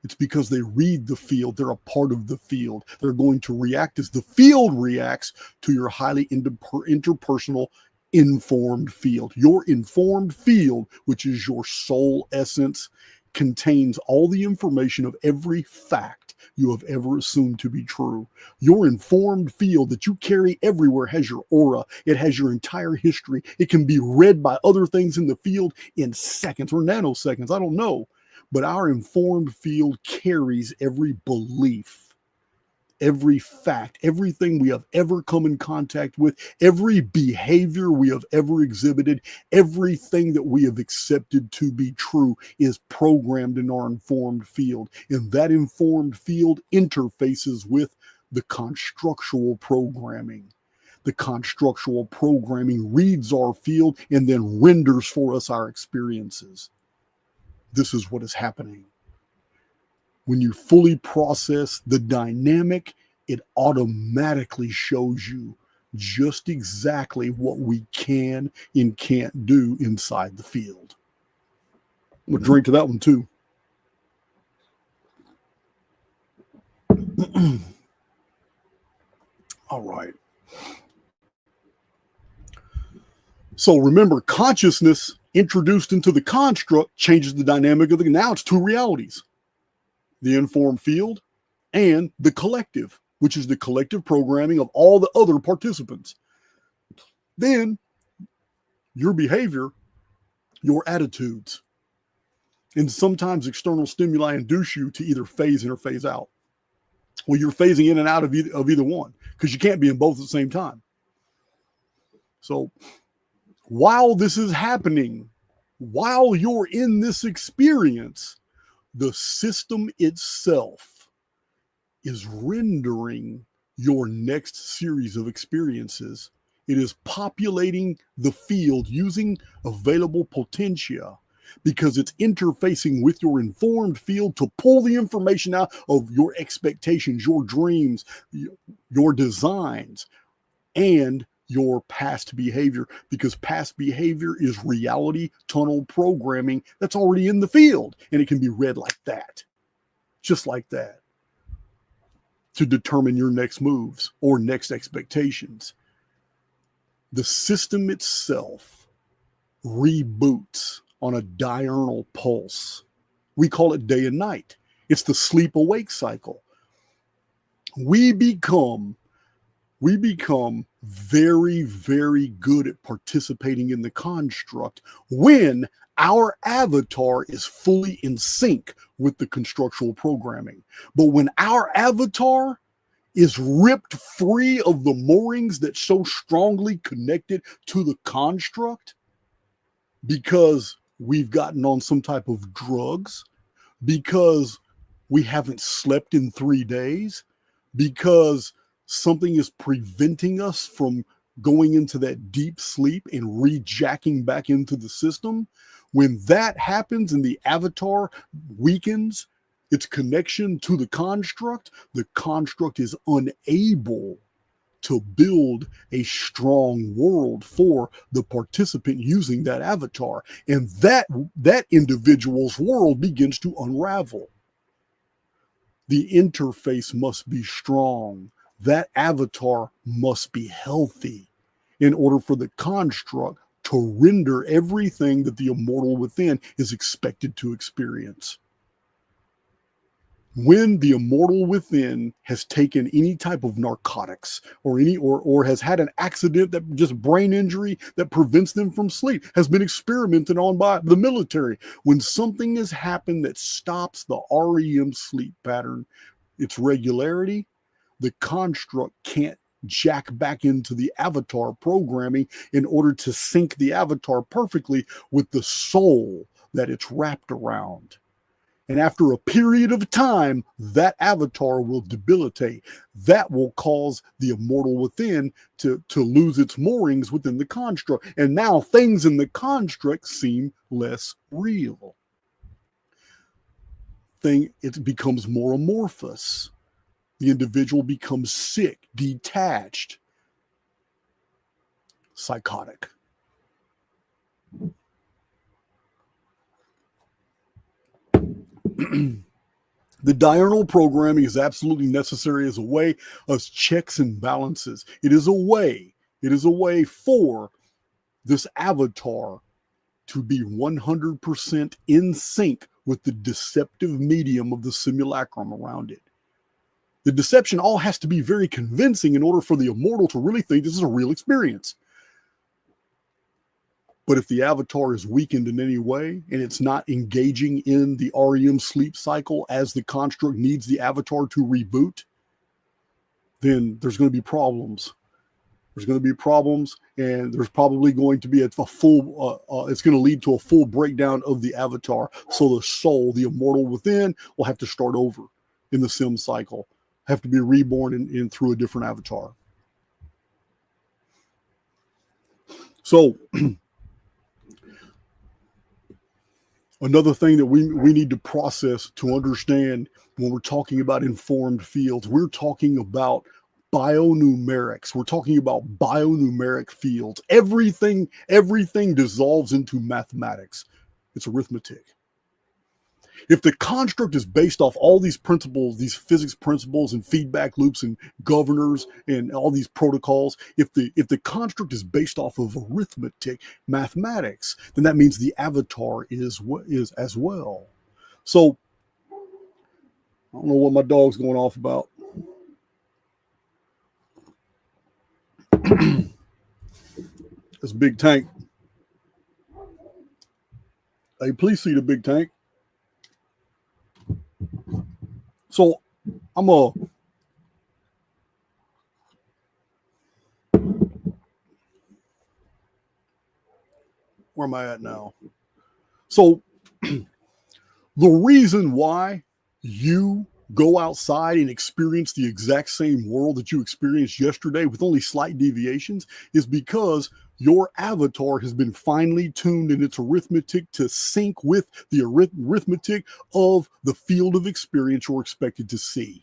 It's because they read the field. They're a part of the field. They're going to react as the field reacts to your highly interpersonal informed field. Your informed field, which is your soul essence, contains all the information of every fact you have ever assumed to be true. Your informed field that you carry everywhere has your aura. It has your entire history. It can be read by other things in the field in seconds or nanoseconds. I don't know. But our informed field carries every belief, every fact, everything we have ever come in contact with, every behavior we have ever exhibited, everything that we have accepted to be true is programmed in our informed field. And that informed field interfaces with the constructual programming. The constructual programming reads our field and then renders for us our experiences. This is what is happening. When you fully process the dynamic, it automatically shows you just exactly what we can and can't do inside the field. We'll drink to that one too. All right. So remember, consciousness introduced into the construct changes the dynamic of now it's 2 realities. The informed field and the collective, which is the collective programming of all the other participants. Then your behavior, your attitudes, and sometimes external stimuli induce you to either phase in or phase out. Well, you're phasing in and out of either one because you can't be in both at the same time. So while this is happening, while you're in this experience, the system itself is rendering your next series of experiences. It is populating the field using available potentia because it's interfacing with your informed field to pull the information out of your expectations, your dreams, your designs, and your past behavior, because past behavior is reality tunnel programming that's already in the field, and it can be read like that, just like that, to determine your next moves or next expectations. The system itself reboots on a diurnal pulse. We call it day and night. It's the sleep-awake cycle. We become very, very good at participating in the construct when our avatar is fully in sync with the constructual programming. But when our avatar is ripped free of the moorings that so strongly connected to the construct, because we've gotten on some type of drugs, because we haven't slept in 3 days, because something is preventing us from going into that deep sleep and rejacking back into the system. When that happens and the avatar weakens its connection to the construct is unable to build a strong world for the participant using that avatar. And that individual's world begins to unravel. The interface must be strong. That avatar must be healthy in order for the construct to render everything that the immortal within is expected to experience. When the immortal within has taken any type of narcotics or has had an accident, that just brain injury that prevents them from sleep, has been experimented on by the military. When something has happened that stops the REM sleep pattern, its regularity, the construct can't jack back into the avatar programming in order to sync the avatar perfectly with the soul that it's wrapped around. And after a period of time, that avatar will debilitate. That will cause the immortal within to lose its moorings within the construct. And now things in the construct seem less real. It becomes more amorphous. The individual becomes sick, detached, psychotic. The diurnal programming is absolutely necessary as a way of checks and balances. It is a way for this avatar to be 100% in sync with the deceptive medium of the simulacrum around it. The deception all has to be very convincing in order for the immortal to really think this is a real experience. But if the avatar is weakened in any way and it's not engaging in the REM sleep cycle as the construct needs the avatar to reboot, then there's going to be problems. There's going to be problems, and there's probably going to be it's going to lead to a full breakdown of the avatar. So the soul, the immortal within, will have to start over in the sim cycle, have to be reborn in through a different avatar. So another thing that we need to process to understand when we're talking about informed fields, we're talking about bionumerics. We're talking about bionumeric fields. Everything dissolves into mathematics. It's arithmetic. If the construct is based off all these principles, these physics principles and feedback loops and governors and all these protocols, if the construct is based off of arithmetic, mathematics, then that means the avatar is as well. So I don't know what my dog's going off about. This big tank. Hey, please see the big tank. So where am I at now? So the reason why you go outside and experience the exact same world that you experienced yesterday with only slight deviations is because your avatar has been finely tuned in its arithmetic to sync with the arithmetic of the field of experience you're expected to see.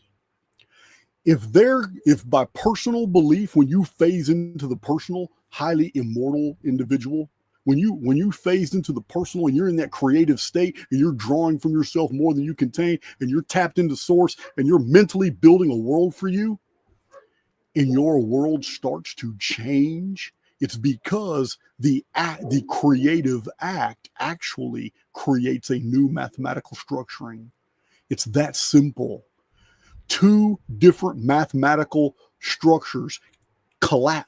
If by personal belief, when you phase into the personal, highly immortal individual, when you phased into the personal and you're in that creative state and you're drawing from yourself more than you contain and you're tapped into source and you're mentally building a world for you and your world starts to change, it's because the creative act actually creates a new mathematical structuring. It's that simple. Two different mathematical structures collide.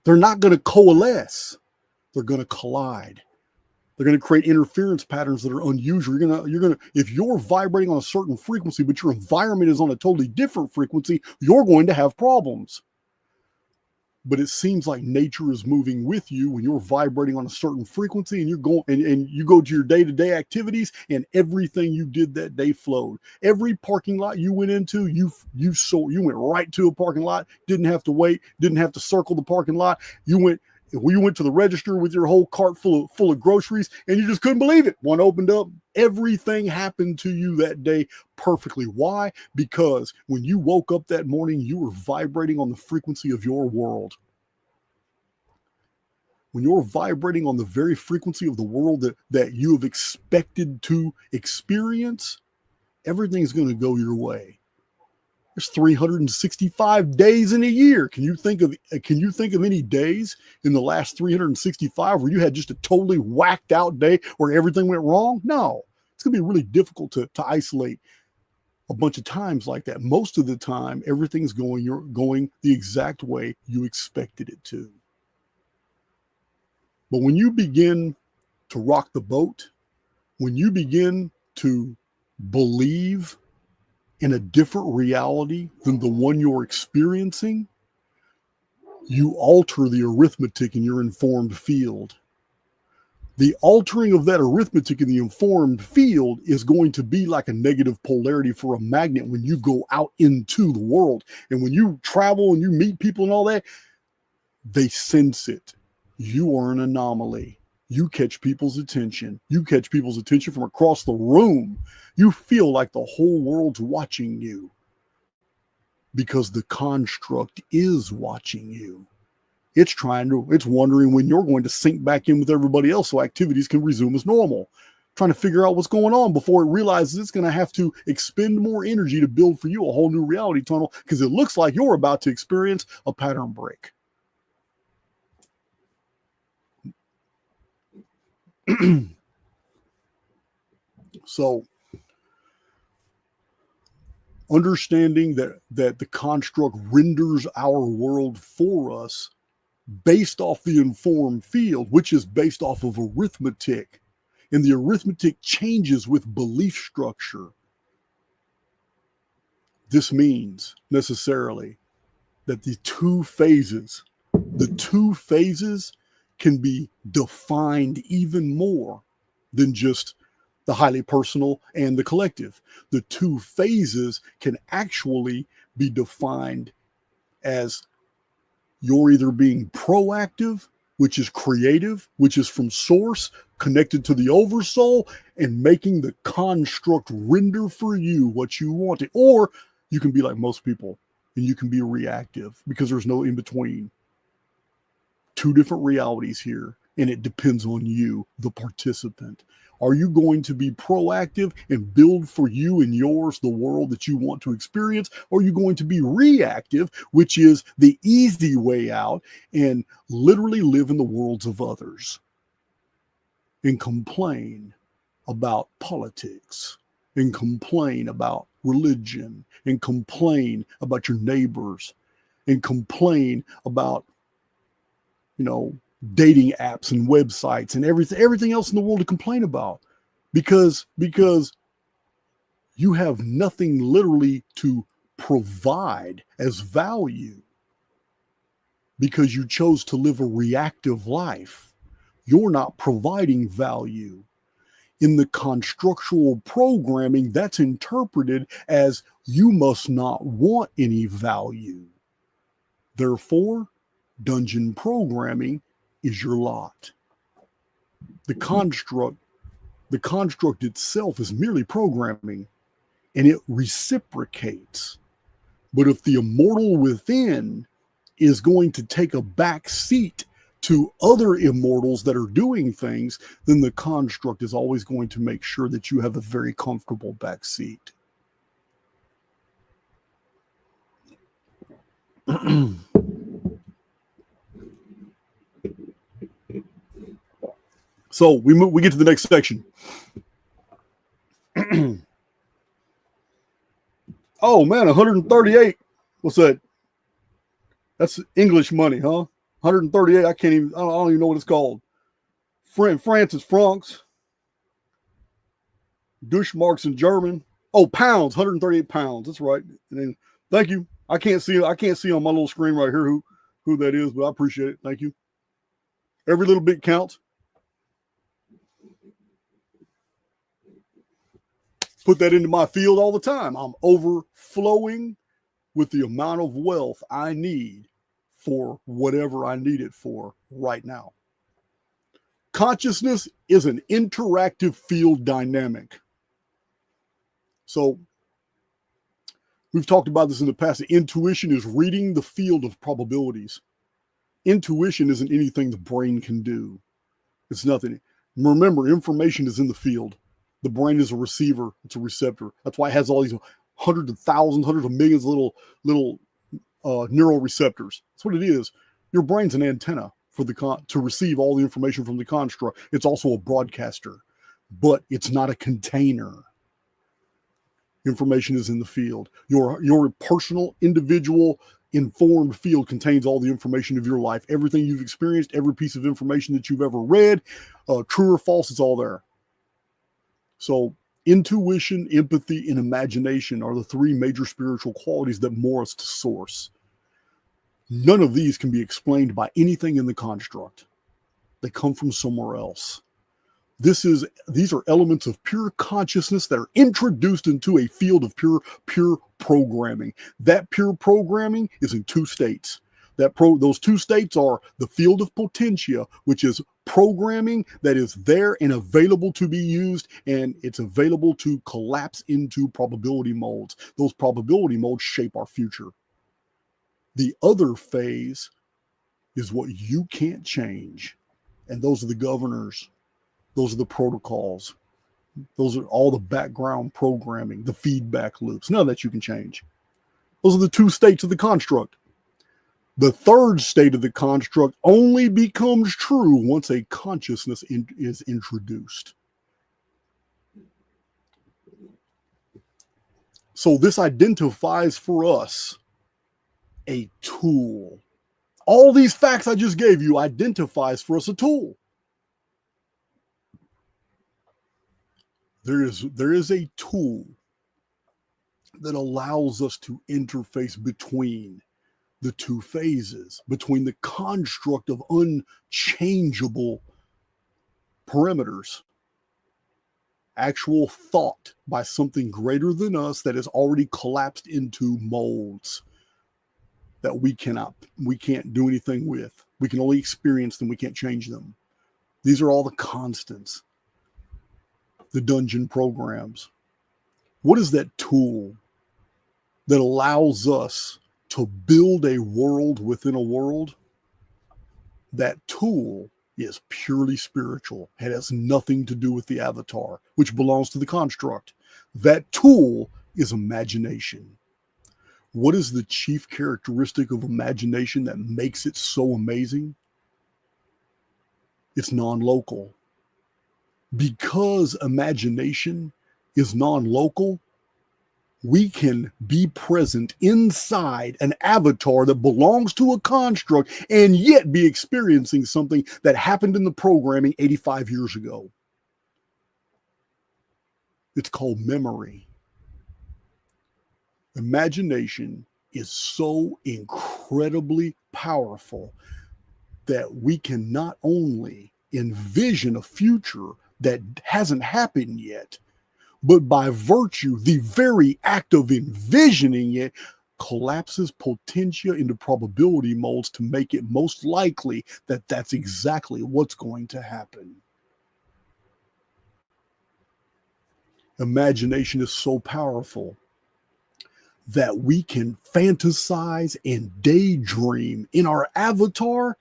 They're not going to coalesce. They're going to collide. They're going to create interference patterns that are unusual. If you're vibrating on a certain frequency, but your environment is on a totally different frequency, you're going to have problems. but it seems like nature is moving with you when you're vibrating on a certain frequency, and you're going and you go to your day-to-day activities, and everything you did that day flowed. Every parking lot you went into, you went right to a parking lot, didn't have to wait, didn't have to circle the parking lot. You went to the register with your whole cart full of groceries, and you just couldn't believe it. One opened up, everything happened to you that day perfectly. Why? Because when you woke up that morning, you were vibrating on the frequency of your world. When you're vibrating on the very frequency of the world that you have expected to experience, everything's going to go your way. There's 365 days in a year. Can you think of any days in the last 365 where you had just a totally whacked out day where everything went wrong? No. It's going to be really difficult to isolate a bunch of times like that. Most of the time, everything's going the exact way you expected it to. But when you begin to rock the boat, when you begin to believe in a different reality than the one you're experiencing, you alter the arithmetic in your informed field. The altering of that arithmetic in the informed field is going to be like a negative polarity for a magnet when you go out into the world. And when you travel and you meet people and all that, they sense it. You are an anomaly. You catch people's attention. You catch people's attention from across the room. You feel like the whole world's watching you because the construct is watching you. It's wondering when you're going to sink back in with everybody else so activities can resume as normal. Trying to figure out what's going on before it realizes it's going to have to expend more energy to build for you a whole new reality tunnel, because it looks like you're about to experience a pattern break. So understanding that the construct renders our world for us based off the informed field, which is based off of arithmetic, and the arithmetic changes with belief structure. This means necessarily that the two phases can be defined even more than just the highly personal and the collective. The two phases can actually be defined as you're either being proactive, which is creative, which is from source, connected to the oversoul, and making the construct render for you what you wanted. Or you can be like most people, and you can be reactive, because there's no in between. Two different realities here, and it depends on you, the participant. Are you going to be proactive and build for you and yours the world that you want to experience? Or are you going to be reactive, which is the easy way out, and literally live in the worlds of others and complain about politics and complain about religion and complain about your neighbors and complain about, dating apps and websites and everything else in the world to complain about, because you have nothing literally to provide as value, because you chose to live a reactive life. You're not providing value. In the constructual programming, that's interpreted as you must not want any value. Therefore, dungeon programming is your lot. The construct itself is merely programming, and it reciprocates. But if the immortal within is going to take a back seat to other immortals that are doing things, then the construct is always going to make sure that you have a very comfortable back seat. So we get to the next section. Oh man, 138. What's that? That's English money, huh? 138. I don't even know what it's called. France is francs. Deutschmarks in German. Oh, pounds. 138 pounds. That's right. And then, thank you. I can't see on my little screen right here who that is, but I appreciate it. Thank you. Every little bit counts. Put that into my field all the time. I'm overflowing with the amount of wealth I need for whatever I need it for right now. Consciousness is an interactive field dynamic. So we've talked about this in the past. Intuition is reading the field of probabilities. Intuition isn't anything the brain can do. It's nothing. Remember, information is in the field. The brain is a receiver. It's a receptor. That's why it has all these hundreds of thousands, hundreds of millions of little neural receptors. That's what it is. Your brain's an antenna for to receive all the information from the construct. It's also a broadcaster, but it's not a container. Information is in the field. Your personal, individual, informed field contains all the information of your life. Everything you've experienced, every piece of information that you've ever read, true or false, it's all there. So intuition, empathy, and imagination are the three major spiritual qualities that moor us to source. None of these can be explained by anything in the construct. They come from somewhere else. These are elements of pure consciousness that are introduced into a field of pure programming. That pure programming is in two states. Those two states are the field of potentia, which is programming that is there and available to be used, and it's available to collapse into probability molds. Those probability molds shape our future. The other phase is what you can't change, and those are the governors. Those are the protocols. Those are all the background programming, the feedback loops. None of that you can change. Those are the two states of the construct. The third state of the construct only becomes true once a consciousness is introduced. So this identifies for us a tool. All these facts I just gave you identifies for us a tool. There is a tool that allows us to interface between the two phases, between the construct of unchangeable perimeters, actual thought by something greater than us that has already collapsed into molds that we can't do anything with. We can only experience them, we can't change them. These are all the constants, the dungeon programs. What is that tool that allows us to build a world within a world? That tool is purely spiritual. It has nothing to do with the avatar, which belongs to the construct. That tool is imagination. What is the chief characteristic of imagination that makes it so amazing? It's non-local. Because imagination is non-local, we can be present inside an avatar that belongs to a construct and yet be experiencing something that happened in the programming 85 years ago. It's called memory. Imagination is so incredibly powerful that we can not only envision a future that hasn't happened yet, but by virtue, the very act of envisioning it collapses potentia into probability molds to make it most likely that that's exactly what's going to happen. Imagination is so powerful that we can fantasize and daydream in our avatar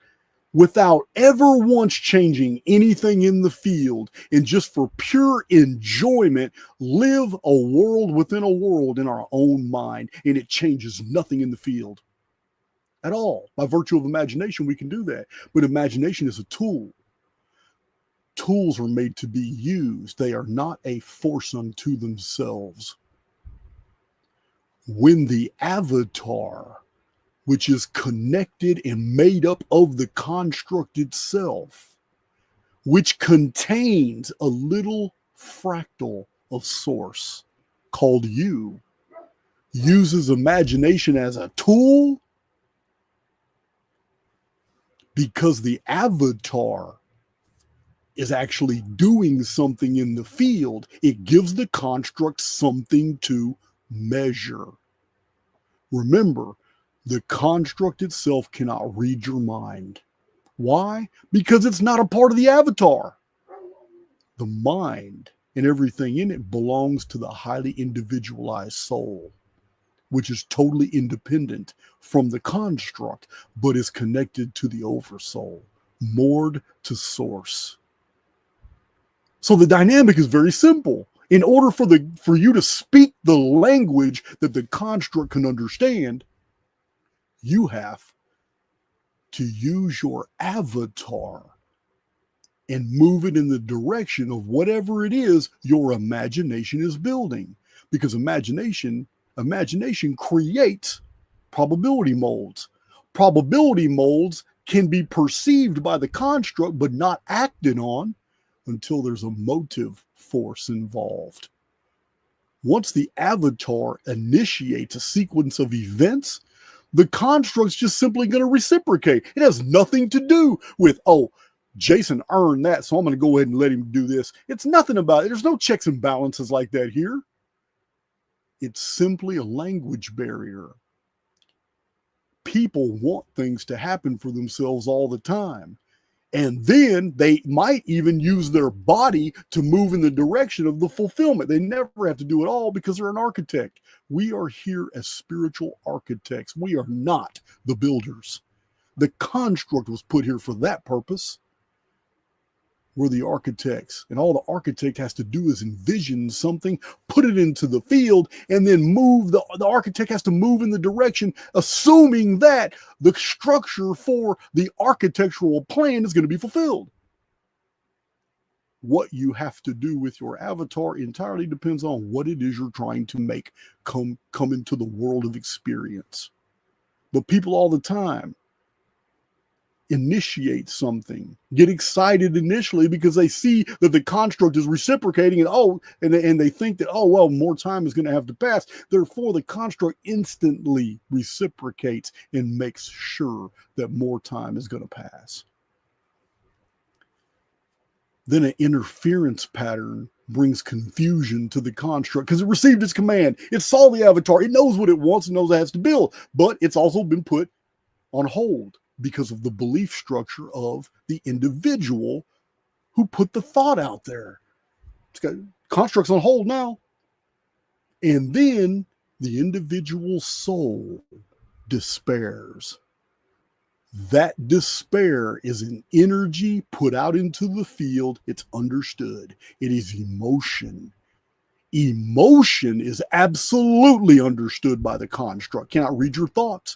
without ever once changing anything in the field, and just for pure enjoyment, live a world within a world in our own mind, and it changes nothing in the field at all. By virtue of imagination, we can do that. But imagination is a tool. Tools are made to be used. They are not a force unto themselves. When the avatar, which is connected and made up of the construct itself, which contains a little fractal of source called you, uses imagination as a tool, because the avatar is actually doing something in the field, it gives the construct something to measure. Remember, the construct itself cannot read your mind. Why? Because it's not a part of the avatar. The mind and everything in it belongs to the highly individualized soul, which is totally independent from the construct, but is connected to the oversoul, moored to source. So the dynamic is very simple. In order for you to speak the language that the construct can understand, you have to use your avatar and move it in the direction of whatever it is your imagination is building. Because imagination creates probability molds. Probability molds can be perceived by the construct but not acted on until there's a motive force involved. Once the avatar initiates a sequence of events, the construct's just simply going to reciprocate. It has nothing to do with, oh, Jason earned that, so I'm going to go ahead and let him do this. It's nothing about it. There's no checks and balances like that here. It's simply a language barrier. People want things to happen for themselves all the time. And then they might even use their body to move in the direction of the fulfillment. They never have to do it all because they're an architect. We are here as spiritual architects. We are not the builders. The construct was put here for that purpose. We're the architects. And all the architect has to do is envision something, put it into the field, and then move. The architect has to move in the direction, assuming that the structure for the architectural plan is going to be fulfilled. What you have to do with your avatar entirely depends on what it is you're trying to make come into the world of experience. But people all the time initiate something, get excited initially because they see that the construct is reciprocating, and they think that, oh, well, more time is going to have to pass. Therefore, the construct instantly reciprocates and makes sure that more time is going to pass. Then an interference pattern brings confusion to the construct because it received its command. It saw the avatar. It knows what it wants and knows it has to build, but it's also been put on hold because of the belief structure of the individual who put the thought out there. It's got constructs on hold now. And then the individual soul despairs. That despair is an energy put out into the field. It's understood. It is emotion. Emotion is absolutely understood by the construct. Cannot read your thoughts.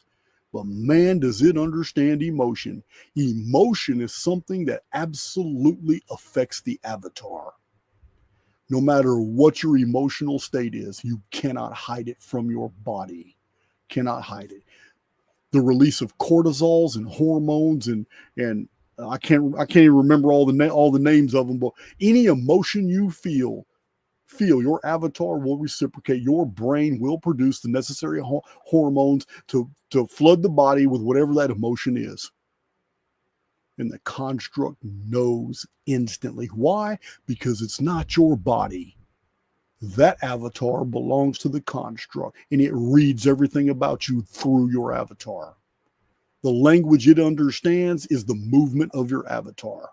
But man, does it understand emotion. Emotion is something that absolutely affects the avatar. No matter what your emotional state is, you cannot hide it from your body. Cannot hide it. The release of cortisols and hormones and I can't even remember all the names of them, but any emotion you feel, your avatar will reciprocate. Your brain will produce the necessary hormones to flood the body with whatever that emotion is. And the construct knows instantly. Why? Because it's not your body. That avatar belongs to the construct, and it reads everything about you through your avatar. The language it understands is the movement of your avatar.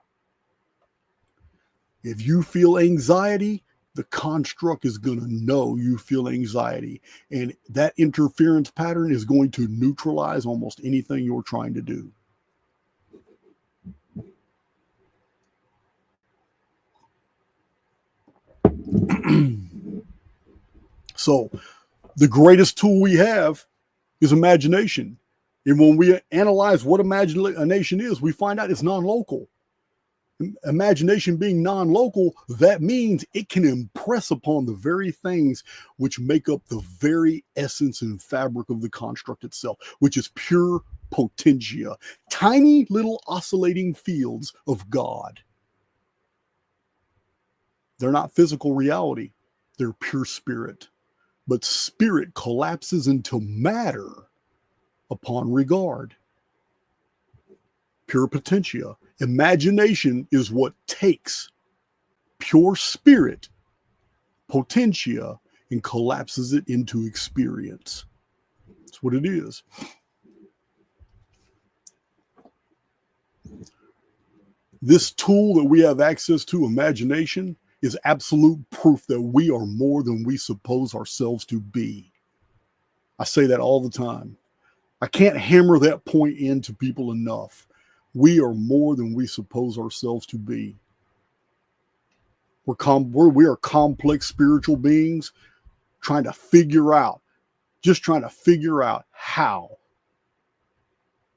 If you feel anxiety, the construct is going to know you feel anxiety, and that interference pattern is going to neutralize almost anything you're trying to do. So the greatest tool we have is imagination. And when we analyze what imagination is, we find out it's non-local. Imagination being non-local, that means it can impress upon the very things which make up the very essence and fabric of the construct itself, which is pure potentia, tiny little oscillating fields of God. They're not physical reality. They're pure spirit. But spirit collapses into matter upon regard. pure potentia. Imagination is what takes pure spirit, potentia, and collapses it into experience. That's what it is. This tool that we have access to, imagination, is absolute proof that we are more than we suppose ourselves to be. I say that all the time. I can't hammer that point into people enough. We are more than we suppose ourselves to be. We are complex spiritual beings trying to figure out how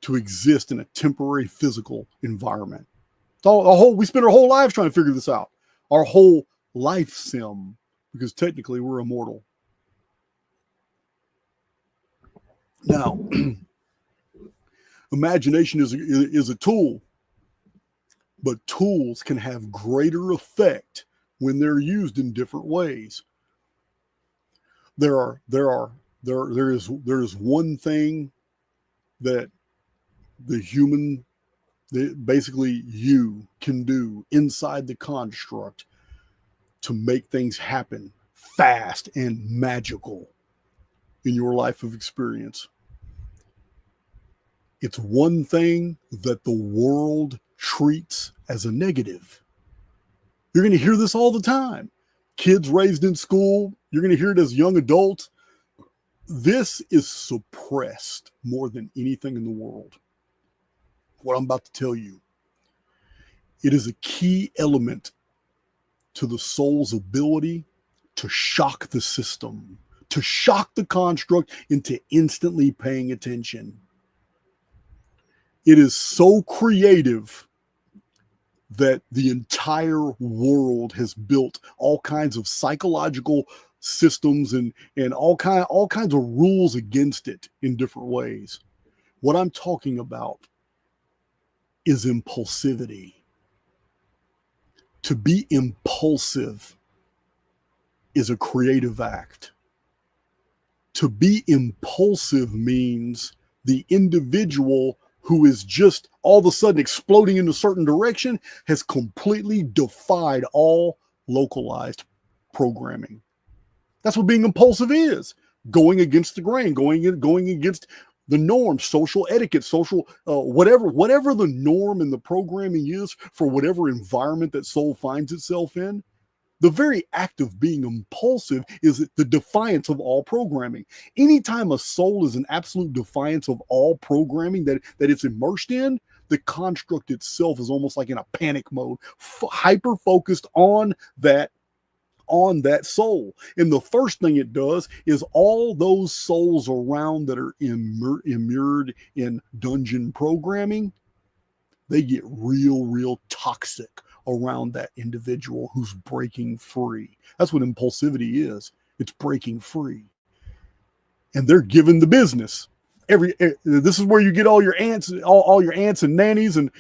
to exist in a temporary physical environment. We spend our whole lives trying to figure this out. Our whole life sim, because technically we're immortal. Now, imagination is a tool, but tools can have greater effect when they're used in different ways. There is one thing that basically you can do inside the construct to make things happen fast and magical in your life of experience. It's one thing that the world treats as a negative. You're going to hear this all the time. Kids raised in school, you're going to hear it as young adults. This is suppressed more than anything in the world. What I'm about to tell you, it is a key element to the soul's ability to shock the system, to shock the construct into instantly paying attention. It is so creative that the entire world has built all kinds of psychological systems and all kinds of rules against it in different ways. What I'm talking about is impulsivity. To be impulsive is a creative act. To be impulsive means the individual who is just all of a sudden exploding in a certain direction has completely defied all localized programming. That's what being impulsive is. Going against the grain, going against the norm, social etiquette, social whatever the norm and the programming is for whatever environment that soul finds itself in. The very act of being impulsive is the defiance of all programming. Anytime a soul is in absolute defiance of all programming that it's immersed in, the construct itself is almost like in a panic mode, hyper focused on that soul. And the first thing it does is all those souls around that are immured in dungeon programming, they get real toxic around that individual who's breaking free. That's what impulsivity is. It's breaking free. And they're given the business. This is where you get all your aunts, all your aunts and nannies and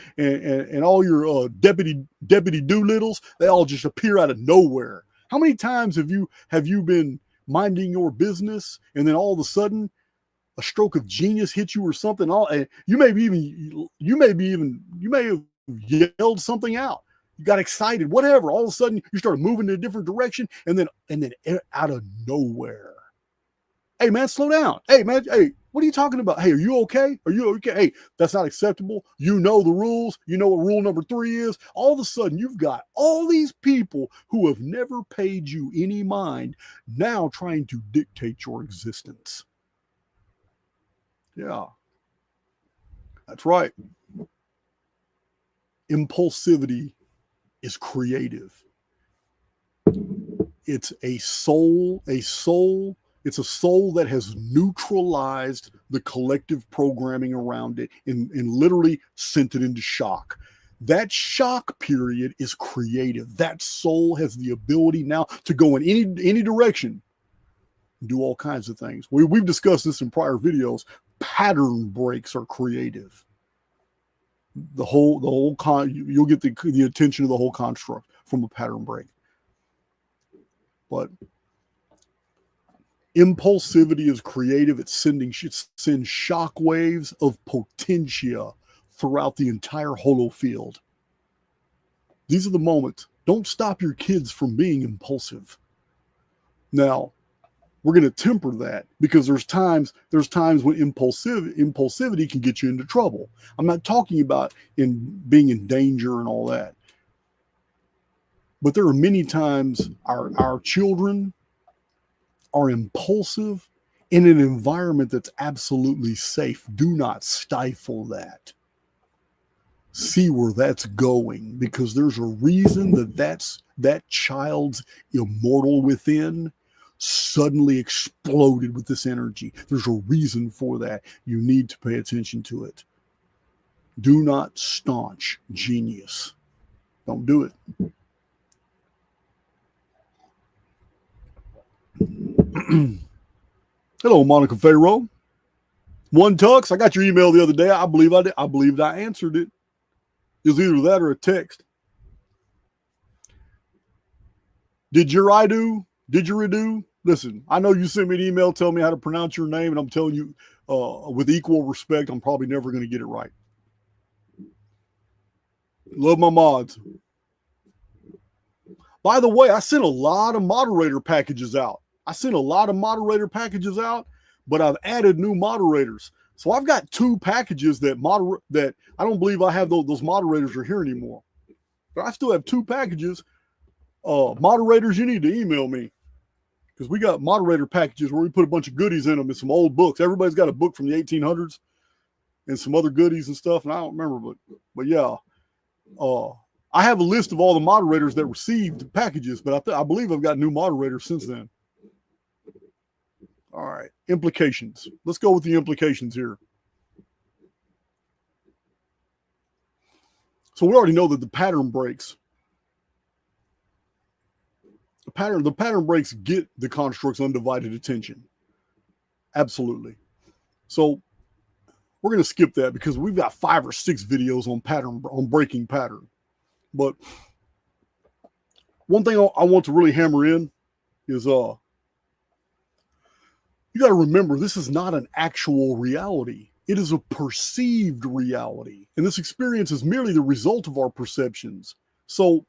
all your deputy doolittles. They all just appear out of nowhere. How many times have you been minding your business and then all of a sudden a stroke of genius hits you or something? You may have yelled something out. You got excited, whatever. All of a sudden, you started moving in a different direction, and then out of nowhere, hey man, slow down. Hey man, hey, what are you talking about? Hey, are you okay? Are you okay? Hey, that's not acceptable. You know the rules. You know what rule number 3 is. All of a sudden, you've got all these people who have never paid you any mind now trying to dictate your existence. Yeah, that's right. Impulsivity is creative. It's a soul it's a soul that has neutralized the collective programming around it and literally sent it into shock. That shock period is creative. That soul has the ability now to go in any direction, do all kinds of things. We've discussed this in prior videos. Pattern breaks are creative. You'll get the attention of the whole construct from a pattern break. But impulsivity is creative. It sends shock waves of potentia throughout the entire holo field. These are the moments. Don't stop your kids from being impulsive. Now, we're going to temper that because there's times when impulsivity can get you into trouble. I'm not talking about being in danger and all that. But there are many times our children are impulsive in an environment that's absolutely safe. Do not stifle that. See where that's going, because there's a reason that child's immortal within suddenly exploded with this energy. There's a reason for that. You need to pay attention to it. Do not staunch genius. Don't do it. Hello, Monica Pharaoh. One Tux, I got your email the other day. I believe I did. I believed I answered it. It was either that or a text. Did you redo? Listen, I know you sent me an email telling me how to pronounce your name, and I'm telling you with equal respect, I'm probably never going to get it right. Love my mods. By the way, I sent a lot of moderator packages out. But I've added new moderators. So I've got 2 packages that I don't believe I have those moderators are here anymore. But I still have 2 packages. Moderators, you need to email me, because we got moderator packages where we put a bunch of goodies in them and some old books. Everybody's got a book from the 1800s and some other goodies and stuff, and I don't remember, but yeah. I have a list of all the moderators that received packages, but I believe I've got new moderators since then. All right, implications. Let's go with the implications here. So we already know that the pattern breaks. The pattern breaks get the construct's undivided attention. Absolutely. So we're going to skip that because we've got 5 or 6 videos on breaking pattern. But one thing I want to really hammer in is you got to remember, this is not an actual reality. It is a perceived reality. And this experience is merely the result of our perceptions. So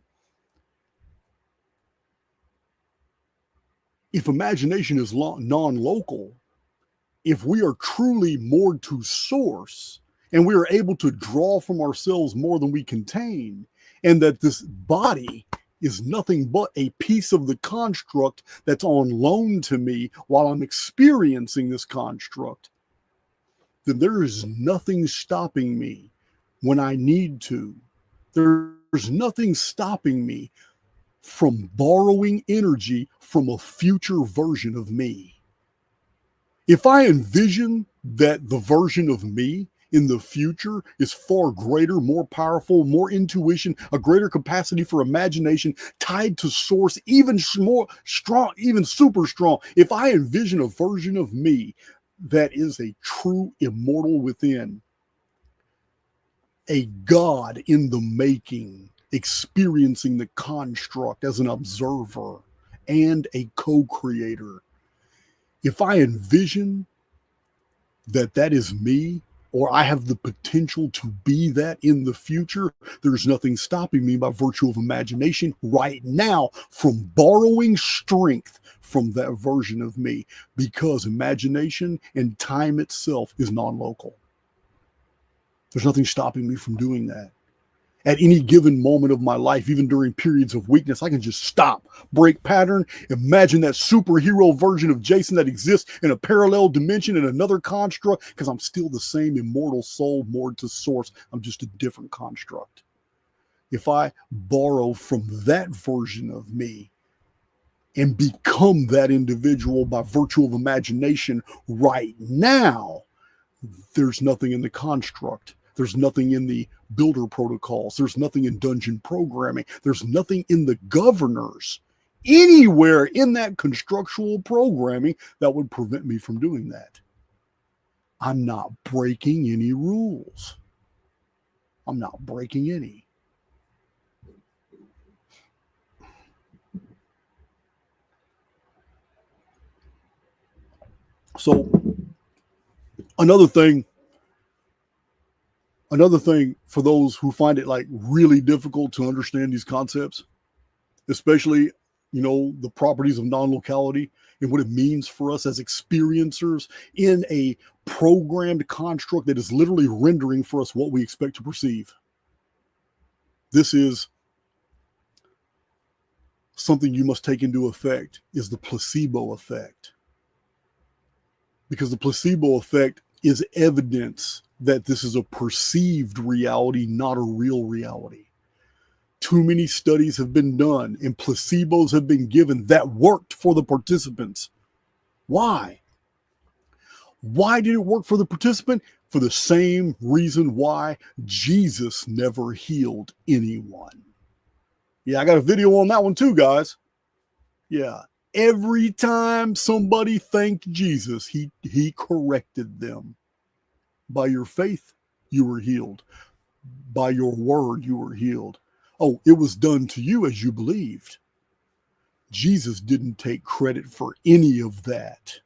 if imagination is non-local, if we are truly moored to source and we are able to draw from ourselves more than we contain, and that this body is nothing but a piece of the construct that's on loan to me while I'm experiencing this construct, then there is nothing stopping me when I need to. There's nothing stopping me from borrowing energy from a future version of me. If I envision that the version of me in the future is far greater, more powerful, more intuition, a greater capacity for imagination, tied to source, even more strong, even super strong. If I envision a version of me that is a true immortal within, a God in the making, experiencing the construct as an observer and a co-creator, if I envision that is me, or I have the potential to be that in the future, there's nothing stopping me by virtue of imagination right now from borrowing strength from that version of me, because imagination and time itself is non-local. There's nothing stopping me from doing that. At any given moment of my life, even during periods of weakness, I can just stop, break pattern, imagine that superhero version of Jason that exists in a parallel dimension in another construct, because I'm still the same immortal soul moored to source. I'm just a different construct. If I borrow from that version of me and become that individual by virtue of imagination right now, there's nothing in the construct. There's nothing in the builder protocols. There's nothing in dungeon programming. There's nothing in the governors anywhere in that constructual programming that would prevent me from doing that. I'm not breaking any rules. I'm not breaking any. So another thing Another thing for those who find it like really difficult to understand these concepts, especially, the properties of non-locality and what it means for us as experiencers in a programmed construct that is literally rendering for us what we expect to perceive. This is something you must take into effect, is the placebo effect. Because the placebo effect is evidence that this is a perceived reality, not a real reality. Too many studies have been done and placebos have been given that worked for the participants. Why? Why did it work for the participant? For the same reason why Jesus never healed anyone. Yeah, I got a video on that one too, guys. Yeah. Every time somebody thanked Jesus, he corrected them. By your faith, you were healed. By your word, you were healed. Oh, it was done to you as you believed. Jesus didn't take credit for any of that.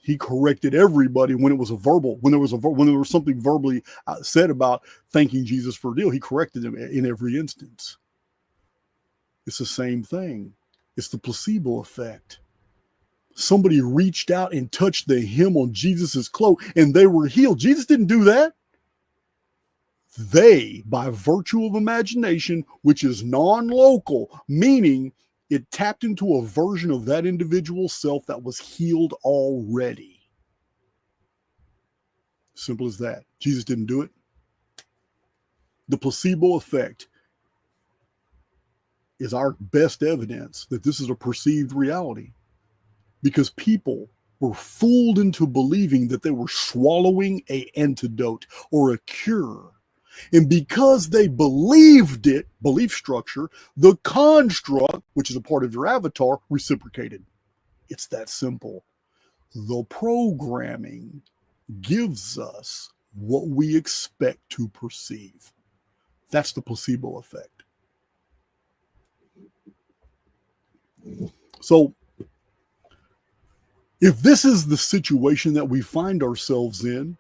He corrected everybody when it was a verbal, when there was something verbally said about thanking Jesus for a deal. He corrected them in every instance. It's the same thing. It's the placebo effect. Somebody reached out and touched the hem on Jesus's cloak and they were healed. Jesus didn't do that. They, by virtue of imagination, which is non-local, meaning it tapped into a version of that individual self that was healed already. Simple as that. Jesus didn't do it. The placebo effect is our best evidence that this is a perceived reality, because people were fooled into believing that they were swallowing an antidote or a cure. And because they believed it, belief structure, the construct, which is a part of your avatar, reciprocated. It's that simple. The programming gives us what we expect to perceive. That's the placebo effect. So, if this is the situation that we find ourselves in,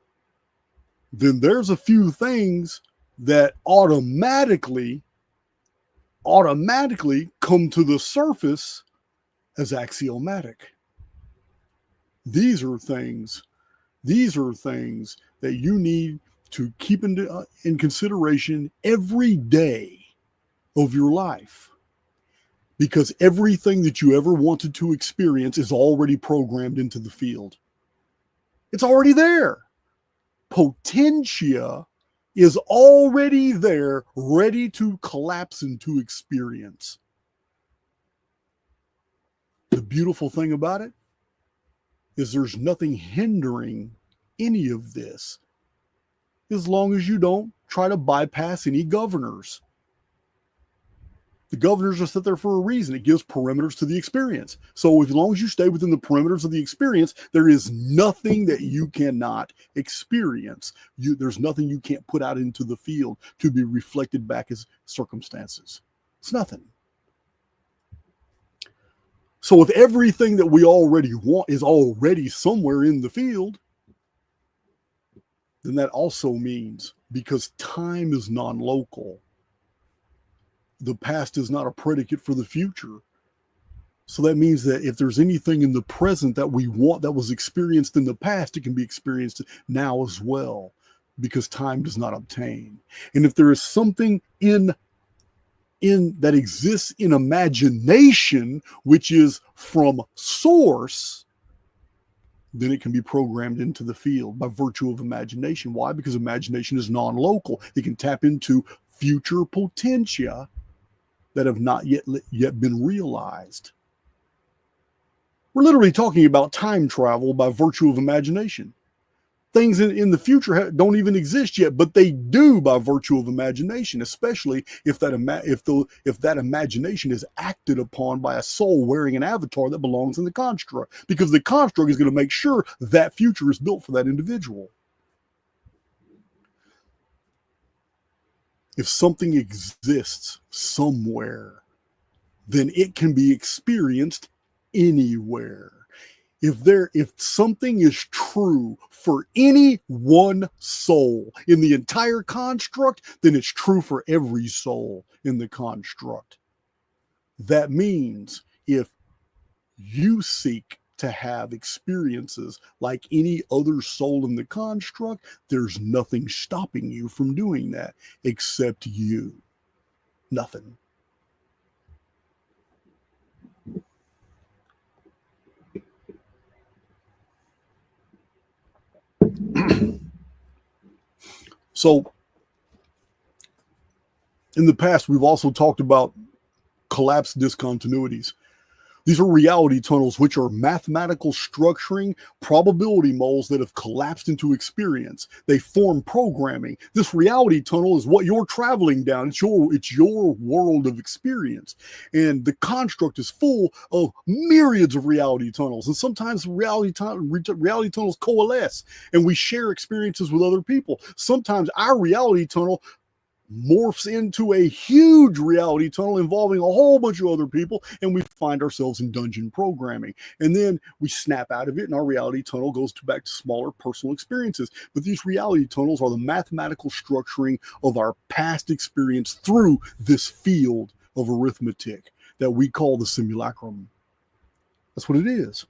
then there's a few things that automatically come to the surface as axiomatic. These are things that you need to keep in consideration every day of your life, because everything that you ever wanted to experience is already programmed into the field. It's already there. Potentia is already there, ready to collapse into experience. The beautiful thing about it is there's nothing hindering any of this, as long as you don't try to bypass any governors. The governors are set there for a reason. It gives perimeters to the experience. So as long as you stay within the perimeters of the experience, there is nothing that you cannot experience. There's nothing you can't put out into the field to be reflected back as circumstances. It's nothing. So if everything that we already want is already somewhere in the field, then that also means, because time is non-local, the past is not a predicate for the future. So that means that if there's anything in the present that we want that was experienced in the past, it can be experienced now as well, because time does not obtain. And if there is something in that exists in imagination, which is from source, then it can be programmed into the field by virtue of imagination. Why? Because imagination is non-local. It can tap into future potentia that have not yet been realized. We're literally talking about time travel by virtue of imagination. Things in the future don't even exist yet, but they do by virtue of imagination, especially if that imagination is acted upon by a soul wearing an avatar that belongs in the construct, because the construct is going to make sure that future is built for that individual. If something exists somewhere, then it can be experienced anywhere. If something is true for any one soul in the entire construct, then it's true for every soul in the construct. That means if you seek to have experiences like any other soul in the construct, there's nothing stopping you from doing that except you. Nothing. So, in the past, we've also talked about collapsed discontinuities. These are reality tunnels, which are mathematical structuring probability moles that have collapsed into experience. They form programming. This reality tunnel is what you're traveling down. It's your world of experience. And the construct is full of myriads of reality tunnels. And sometimes reality tunnels coalesce and we share experiences with other people. Sometimes our reality tunnel morphs into a huge reality tunnel involving a whole bunch of other people, and we find ourselves in dungeon programming. And then we snap out of it, and our reality tunnel goes back to smaller personal experiences. But these reality tunnels are the mathematical structuring of our past experience through this field of arithmetic that we call the simulacrum. That's what it is.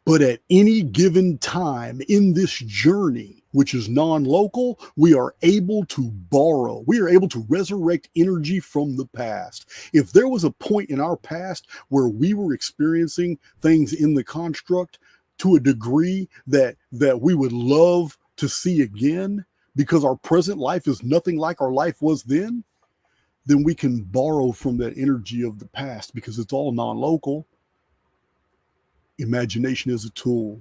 But at any given time in this journey, which is non-local, we are able to borrow. We are able to resurrect energy from the past. If there was a point in our past where we were experiencing things in the construct to a degree that we would love to see again, because our present life is nothing like our life was then we can borrow from that energy of the past because it's all non-local. Imagination is a tool,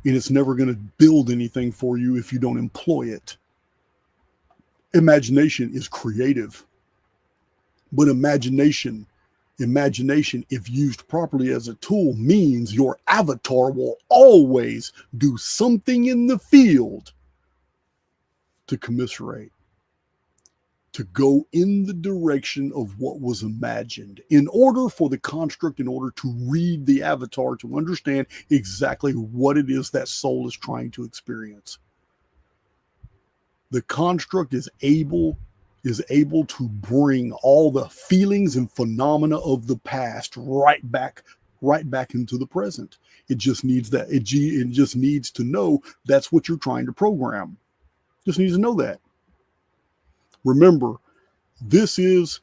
and it's never going to build anything for you if you don't employ it. Imagination is creative, but imagination, if used properly as a tool, means your avatar will always do something in the field to commiserate, to go in the direction of what was imagined, in order for the construct, in order to read the avatar, to understand exactly what it is that soul is trying to experience. The construct is able to bring all the feelings and phenomena of the past right back into the present. It just needs that. It just needs to know that's what you're trying to program. Just needs to know that. Remember, this is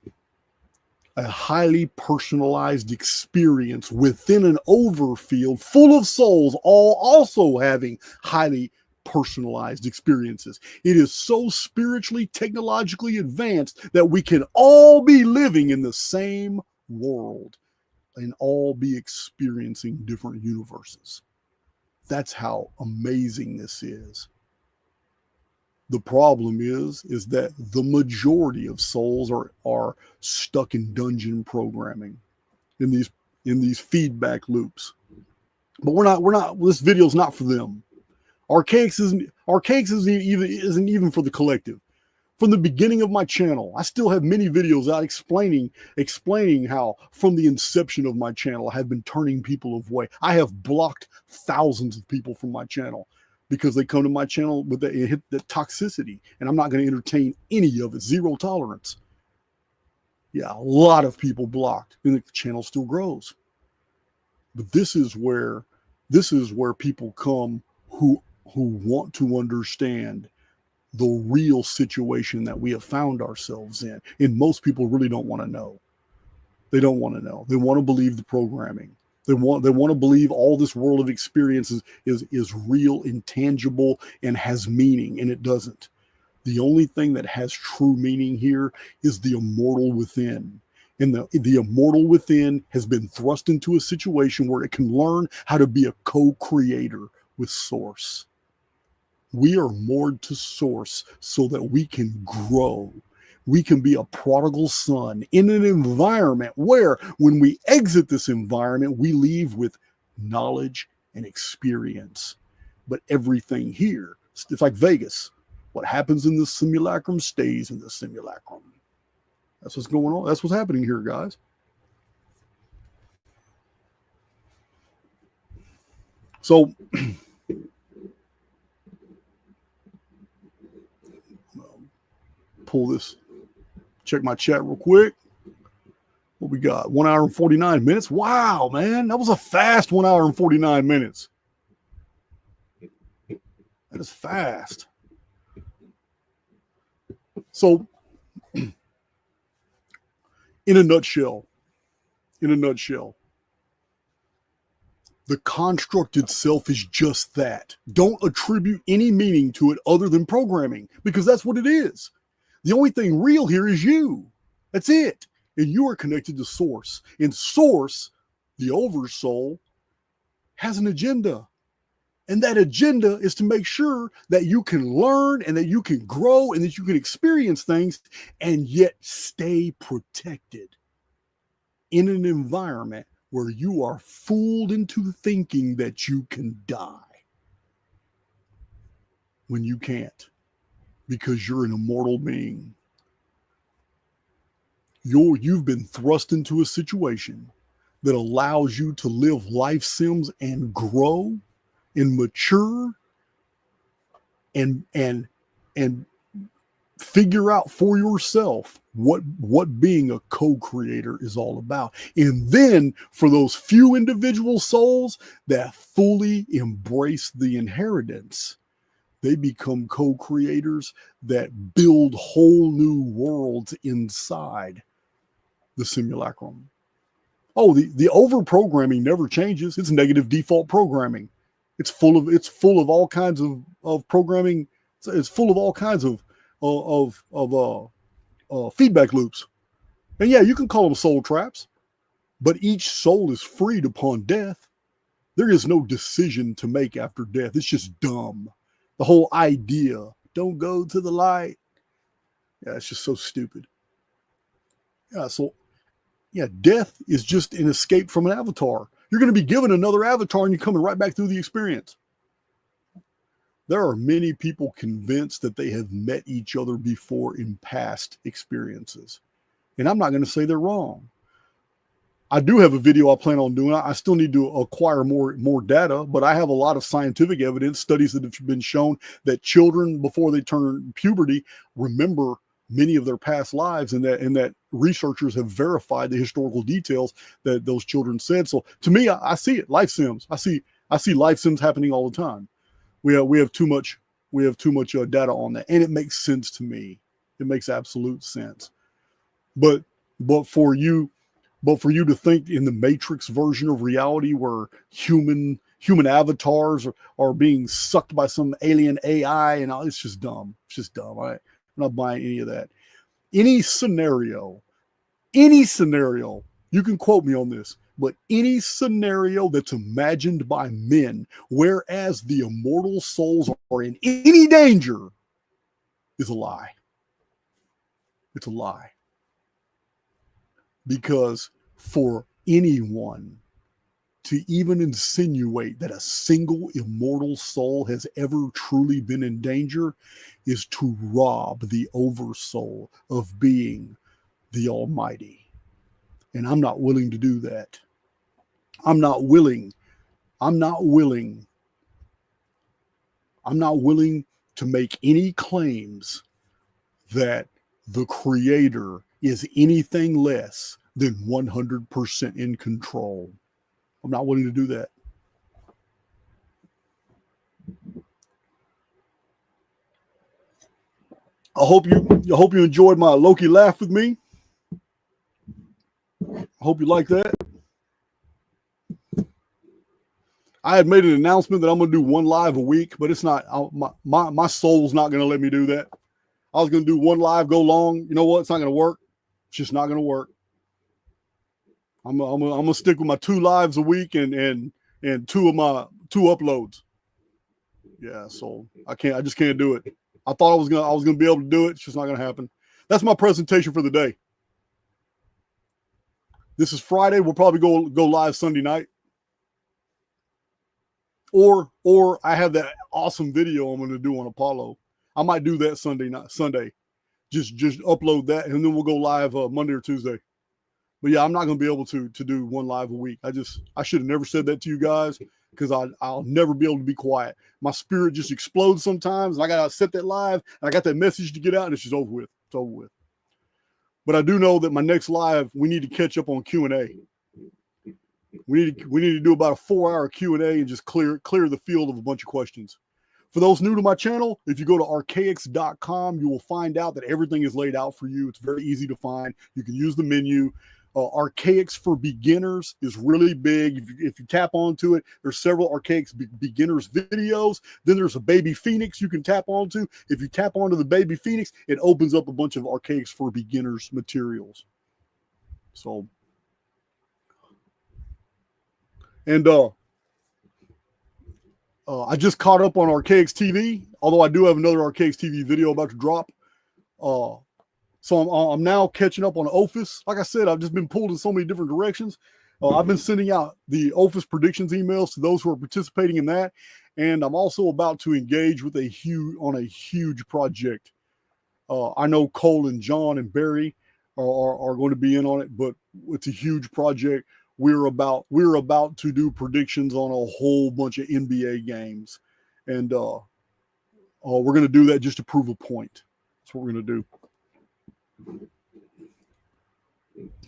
a highly personalized experience within an overfield full of souls, all also having highly personalized experiences. It is so spiritually, technologically advanced that we can all be living in the same world and all be experiencing different universes. That's how amazing this is. The problem is that the majority of souls are stuck in dungeon programming, in these feedback loops. But we're not. This video's not for them. Archaix isn't even for the collective. From the beginning of my channel, I still have many videos out explaining how from the inception of my channel I have been turning people away. I have blocked thousands of people from my channel because they come to my channel with the toxicity, and I'm not going to entertain any of it. Zero tolerance. Yeah, a lot of people blocked, and the channel still grows. But this is where people come who want to understand the real situation that we have found ourselves in. And most people really don't want to know. They don't want to know. They want to believe the programming. They want to believe all this world of experiences is real, intangible, and has meaning, and it doesn't. The only thing that has true meaning here is the immortal within. And the immortal within has been thrust into a situation where it can learn how to be a co-creator with Source. We are moored to Source so that we can grow. We can be a prodigal son in an environment where, when we exit this environment, we leave with knowledge and experience. But everything here, it's like Vegas. What happens in the simulacrum stays in the simulacrum. That's what's going on. That's what's happening here, guys. So pull this, check my chat real quick. What we got? 1 hour and 49 minutes. Wow, man. That was a fast 1 hour and 49 minutes. That is fast. So, in a nutshell, the construct itself is just that. Don't attribute any meaning to it other than programming, because that's what it is. The only thing real here is you. That's it. And you are connected to Source. And Source, the Oversoul, has an agenda. And that agenda is to make sure that you can learn and that you can grow and that you can experience things and yet stay protected in an environment where you are fooled into thinking that you can die when you can't, because you're an immortal being. You've been thrust into a situation that allows you to live life sims and grow and mature and figure out for yourself what being a co-creator is all about. And then for those few individual souls that fully embrace the inheritance, they become co-creators that build whole new worlds inside the simulacrum. Oh, the over-programming never changes. It's negative default programming. It's full of all kinds of programming. It's full of all kinds of feedback loops. And yeah, you can call them soul traps, but each soul is freed upon death. There is no decision to make after death. It's just dumb. The whole idea, don't go to the light. Yeah, it's just so stupid. Yeah, so yeah, death is just an escape from an avatar. You're going to be given another avatar and you're coming right back through the experience. There are many people convinced that they have met each other before in past experiences. And I'm not going to say they're wrong. I do have a video I plan on doing. I still need to acquire more data, but I have a lot of scientific evidence, studies that have been shown that children, before they turn puberty, remember many of their past lives, and that researchers have verified the historical details that those children said. So to me, I see it. Life sims. I see life sims happening all the time. We have too much data on that, and it makes sense to me. It makes absolute sense. But for you to think in the Matrix version of reality where human avatars are being sucked by some alien AI and all, it's just dumb. It's just dumb. I'm not buying any of that. Any scenario, you can quote me on this, but any scenario that's imagined by men, whereas the immortal souls are in any danger, is a lie. It's a lie. Because for anyone to even insinuate that a single immortal soul has ever truly been in danger is to rob the oversoul of being the Almighty. And I'm not willing to do that. I'm not willing to make any claims that the Creator is anything less than 100% in control. I'm not willing to do that. I hope you enjoyed my Loki laugh with me. I hope you like that. I had made an announcement that I'm going to do one live a week, but it's not. My soul's not going to let me do that. I was going to do one live, go long. You know what? It's not going to work. It's just not going to work. I'm going to stick with my 2 lives a week and 2 uploads. Yeah, so I just can't do it. I thought I was going to be able to do it. It's just not going to happen. That's my presentation for the day. This is Friday. We'll probably go live Sunday night. Or I have that awesome video I'm going to do on Apollo. I might do that Sunday. Just upload that, and then we'll go live Monday or Tuesday. But yeah, I'm not going to be able to do one live a week. I should have never said that to you guys. because I'll never be able to be quiet. My spirit just explodes sometimes, and I got to set that live, and I got that message to get out, and it's just over with. It's over with. But I do know that my next live, we need to catch up on Q&A. We need to do about a 4-hour Q&A and just clear the field of a bunch of questions. For those new to my channel, if you go to archaix.com, you will find out that everything is laid out for you. It's very easy to find. You can use the menu. Archaix for beginners is really big. If you tap onto it, there's several Archaix beginners videos. Then there's a baby Phoenix you can tap onto. If you tap onto the baby Phoenix, it opens up a bunch of Archaix for beginners materials. So, and I just caught up on Archaix TV, although I do have another Archaix TV video about to drop. So I'm now catching up on Office. Like I said, I've just been pulled in so many different directions. I've been sending out the Office predictions emails to those who are participating in that. And I'm also about to engage with a huge project. I know Cole and John and Barry are going to be in on it, but it's a huge project. We're about to do predictions on a whole bunch of NBA games. And we're going to do that just to prove a point. That's what we're going to do.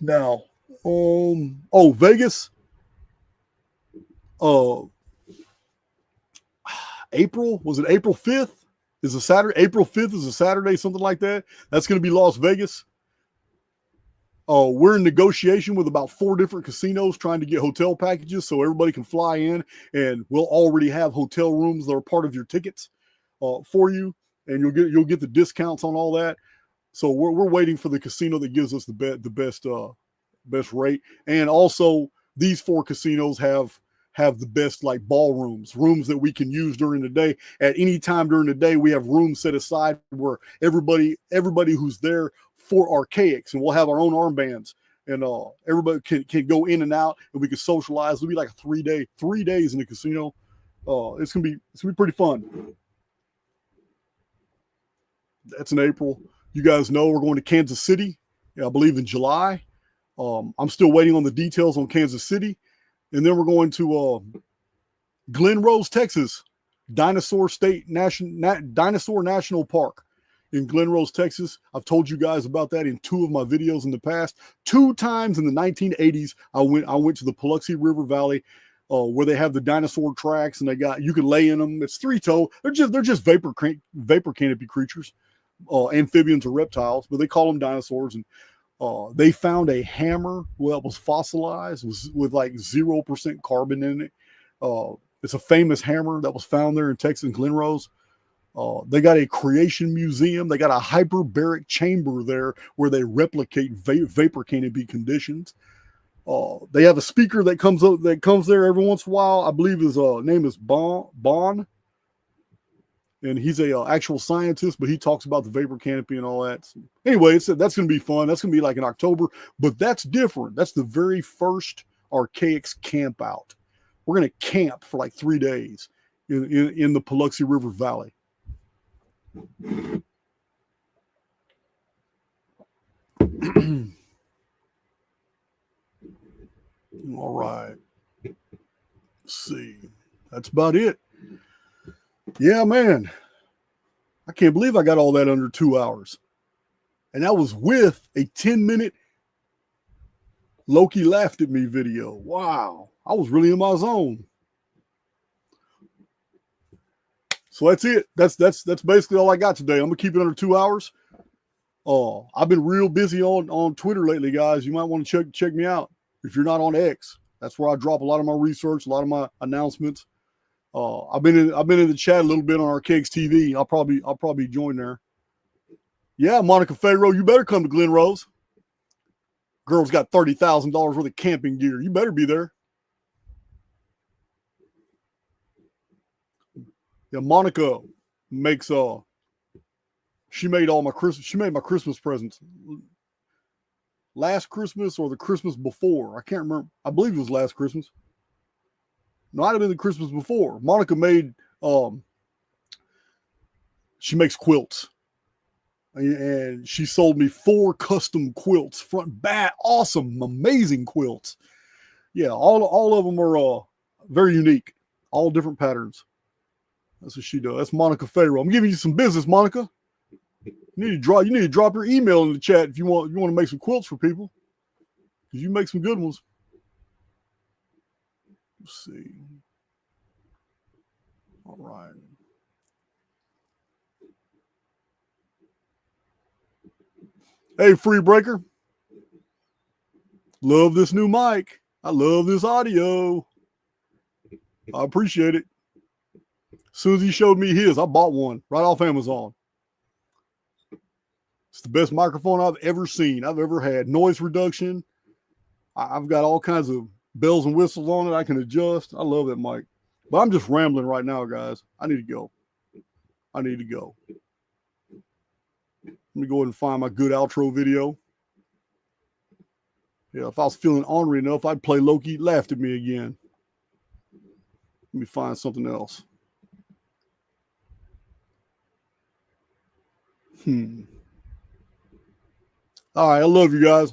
Now, Vegas. April, was it April 5th? Is a Saturday. April 5th is a Saturday, something like that. That's going to be Las Vegas. We're in negotiation with about 4 different casinos trying to get hotel packages so everybody can fly in, and we'll already have hotel rooms that are part of your tickets for you, and you'll get the discounts on all that. So we're waiting for the casino that gives us the best rate, and also these 4 casinos have the best like ballrooms, rooms that we can use during the day. At any time during the day, we have rooms set aside where everybody who's there for Archaix, and we'll have our own armbands, and everybody can go in and out, and we can socialize. It'll be like a 3 days in the casino. It's gonna be pretty fun. That's in April. You guys know we're going to Kansas City, I believe in July. I'm still waiting on the details on Kansas City. And then we're going to Glen Rose, Texas, Dinosaur National Park in Glen Rose, Texas. I've told you guys about that in 2 of my videos in the past. 2 times in the 1980s, I went to the Paluxy River Valley, where they have the dinosaur tracks, and you can lay in them. It's 3-toe. They're just vapor canopy creatures. Amphibians or reptiles, but they call them dinosaurs. And they found a hammer that was fossilized, with like 0% carbon in it. It's a famous hammer that was found there in Texas, Glen Rose. They got a creation museum. They got a hyperbaric chamber there where they replicate vapor canopy conditions. They have a speaker that comes there every once in a while. I believe his name is Bon. And he's a actual scientist, but he talks about the vapor canopy and all that. So anyway, that's going to be fun. That's going to be like in October, but that's different. That's the very first Archaix camp out. We're going to camp for like 3 days in the Paluxy River Valley. All right. Let's see. That's about it. Yeah, man. I can't believe I got all that under 2 hours. And that was with a 10-minute Loki laughed at me video. Wow. I was really in my zone. So that's it. That's basically all I got today. I'm going to keep it under 2 hours. I've been real busy on Twitter lately, guys. You might want to check me out. If you're not on X, that's where I drop a lot of my research, a lot of my announcements. I've been in the chat a little bit on Archaix TV. I'll probably join there. Yeah, Monica Faro, you better come to Glen Rose. Girl's got $30,000 worth of camping gear. You better be there. Yeah, Monica makes she made my Christmas presents last Christmas or the Christmas before. I can't remember. I believe it was last Christmas. No, I'd have been the Christmas before. Monica made, she makes quilts. And she sold me 4 custom quilts, front, back, awesome, amazing quilts. Yeah, all of them are very unique. All different patterns. That's what she does. That's Monica Pharaoh. I'm giving you some business, Monica. You need to drop your email in the chat if you want to make some quilts for people. Because you make some good ones. Let's see. All right. Hey, Free Breaker. Love this new mic. I love this audio. I appreciate it. As soon as he showed me his, I bought one right off Amazon. It's the best microphone I've ever seen, I've ever had. Noise reduction. I've got all kinds of bells and whistles on it I can adjust. I love that mic. But I'm just rambling right now, guys. I need to go. Let me go ahead and find my good outro video. Yeah, if I was feeling ornery enough, I'd play Loki Laughed at Me again. Let me find something else. All right, I love you guys.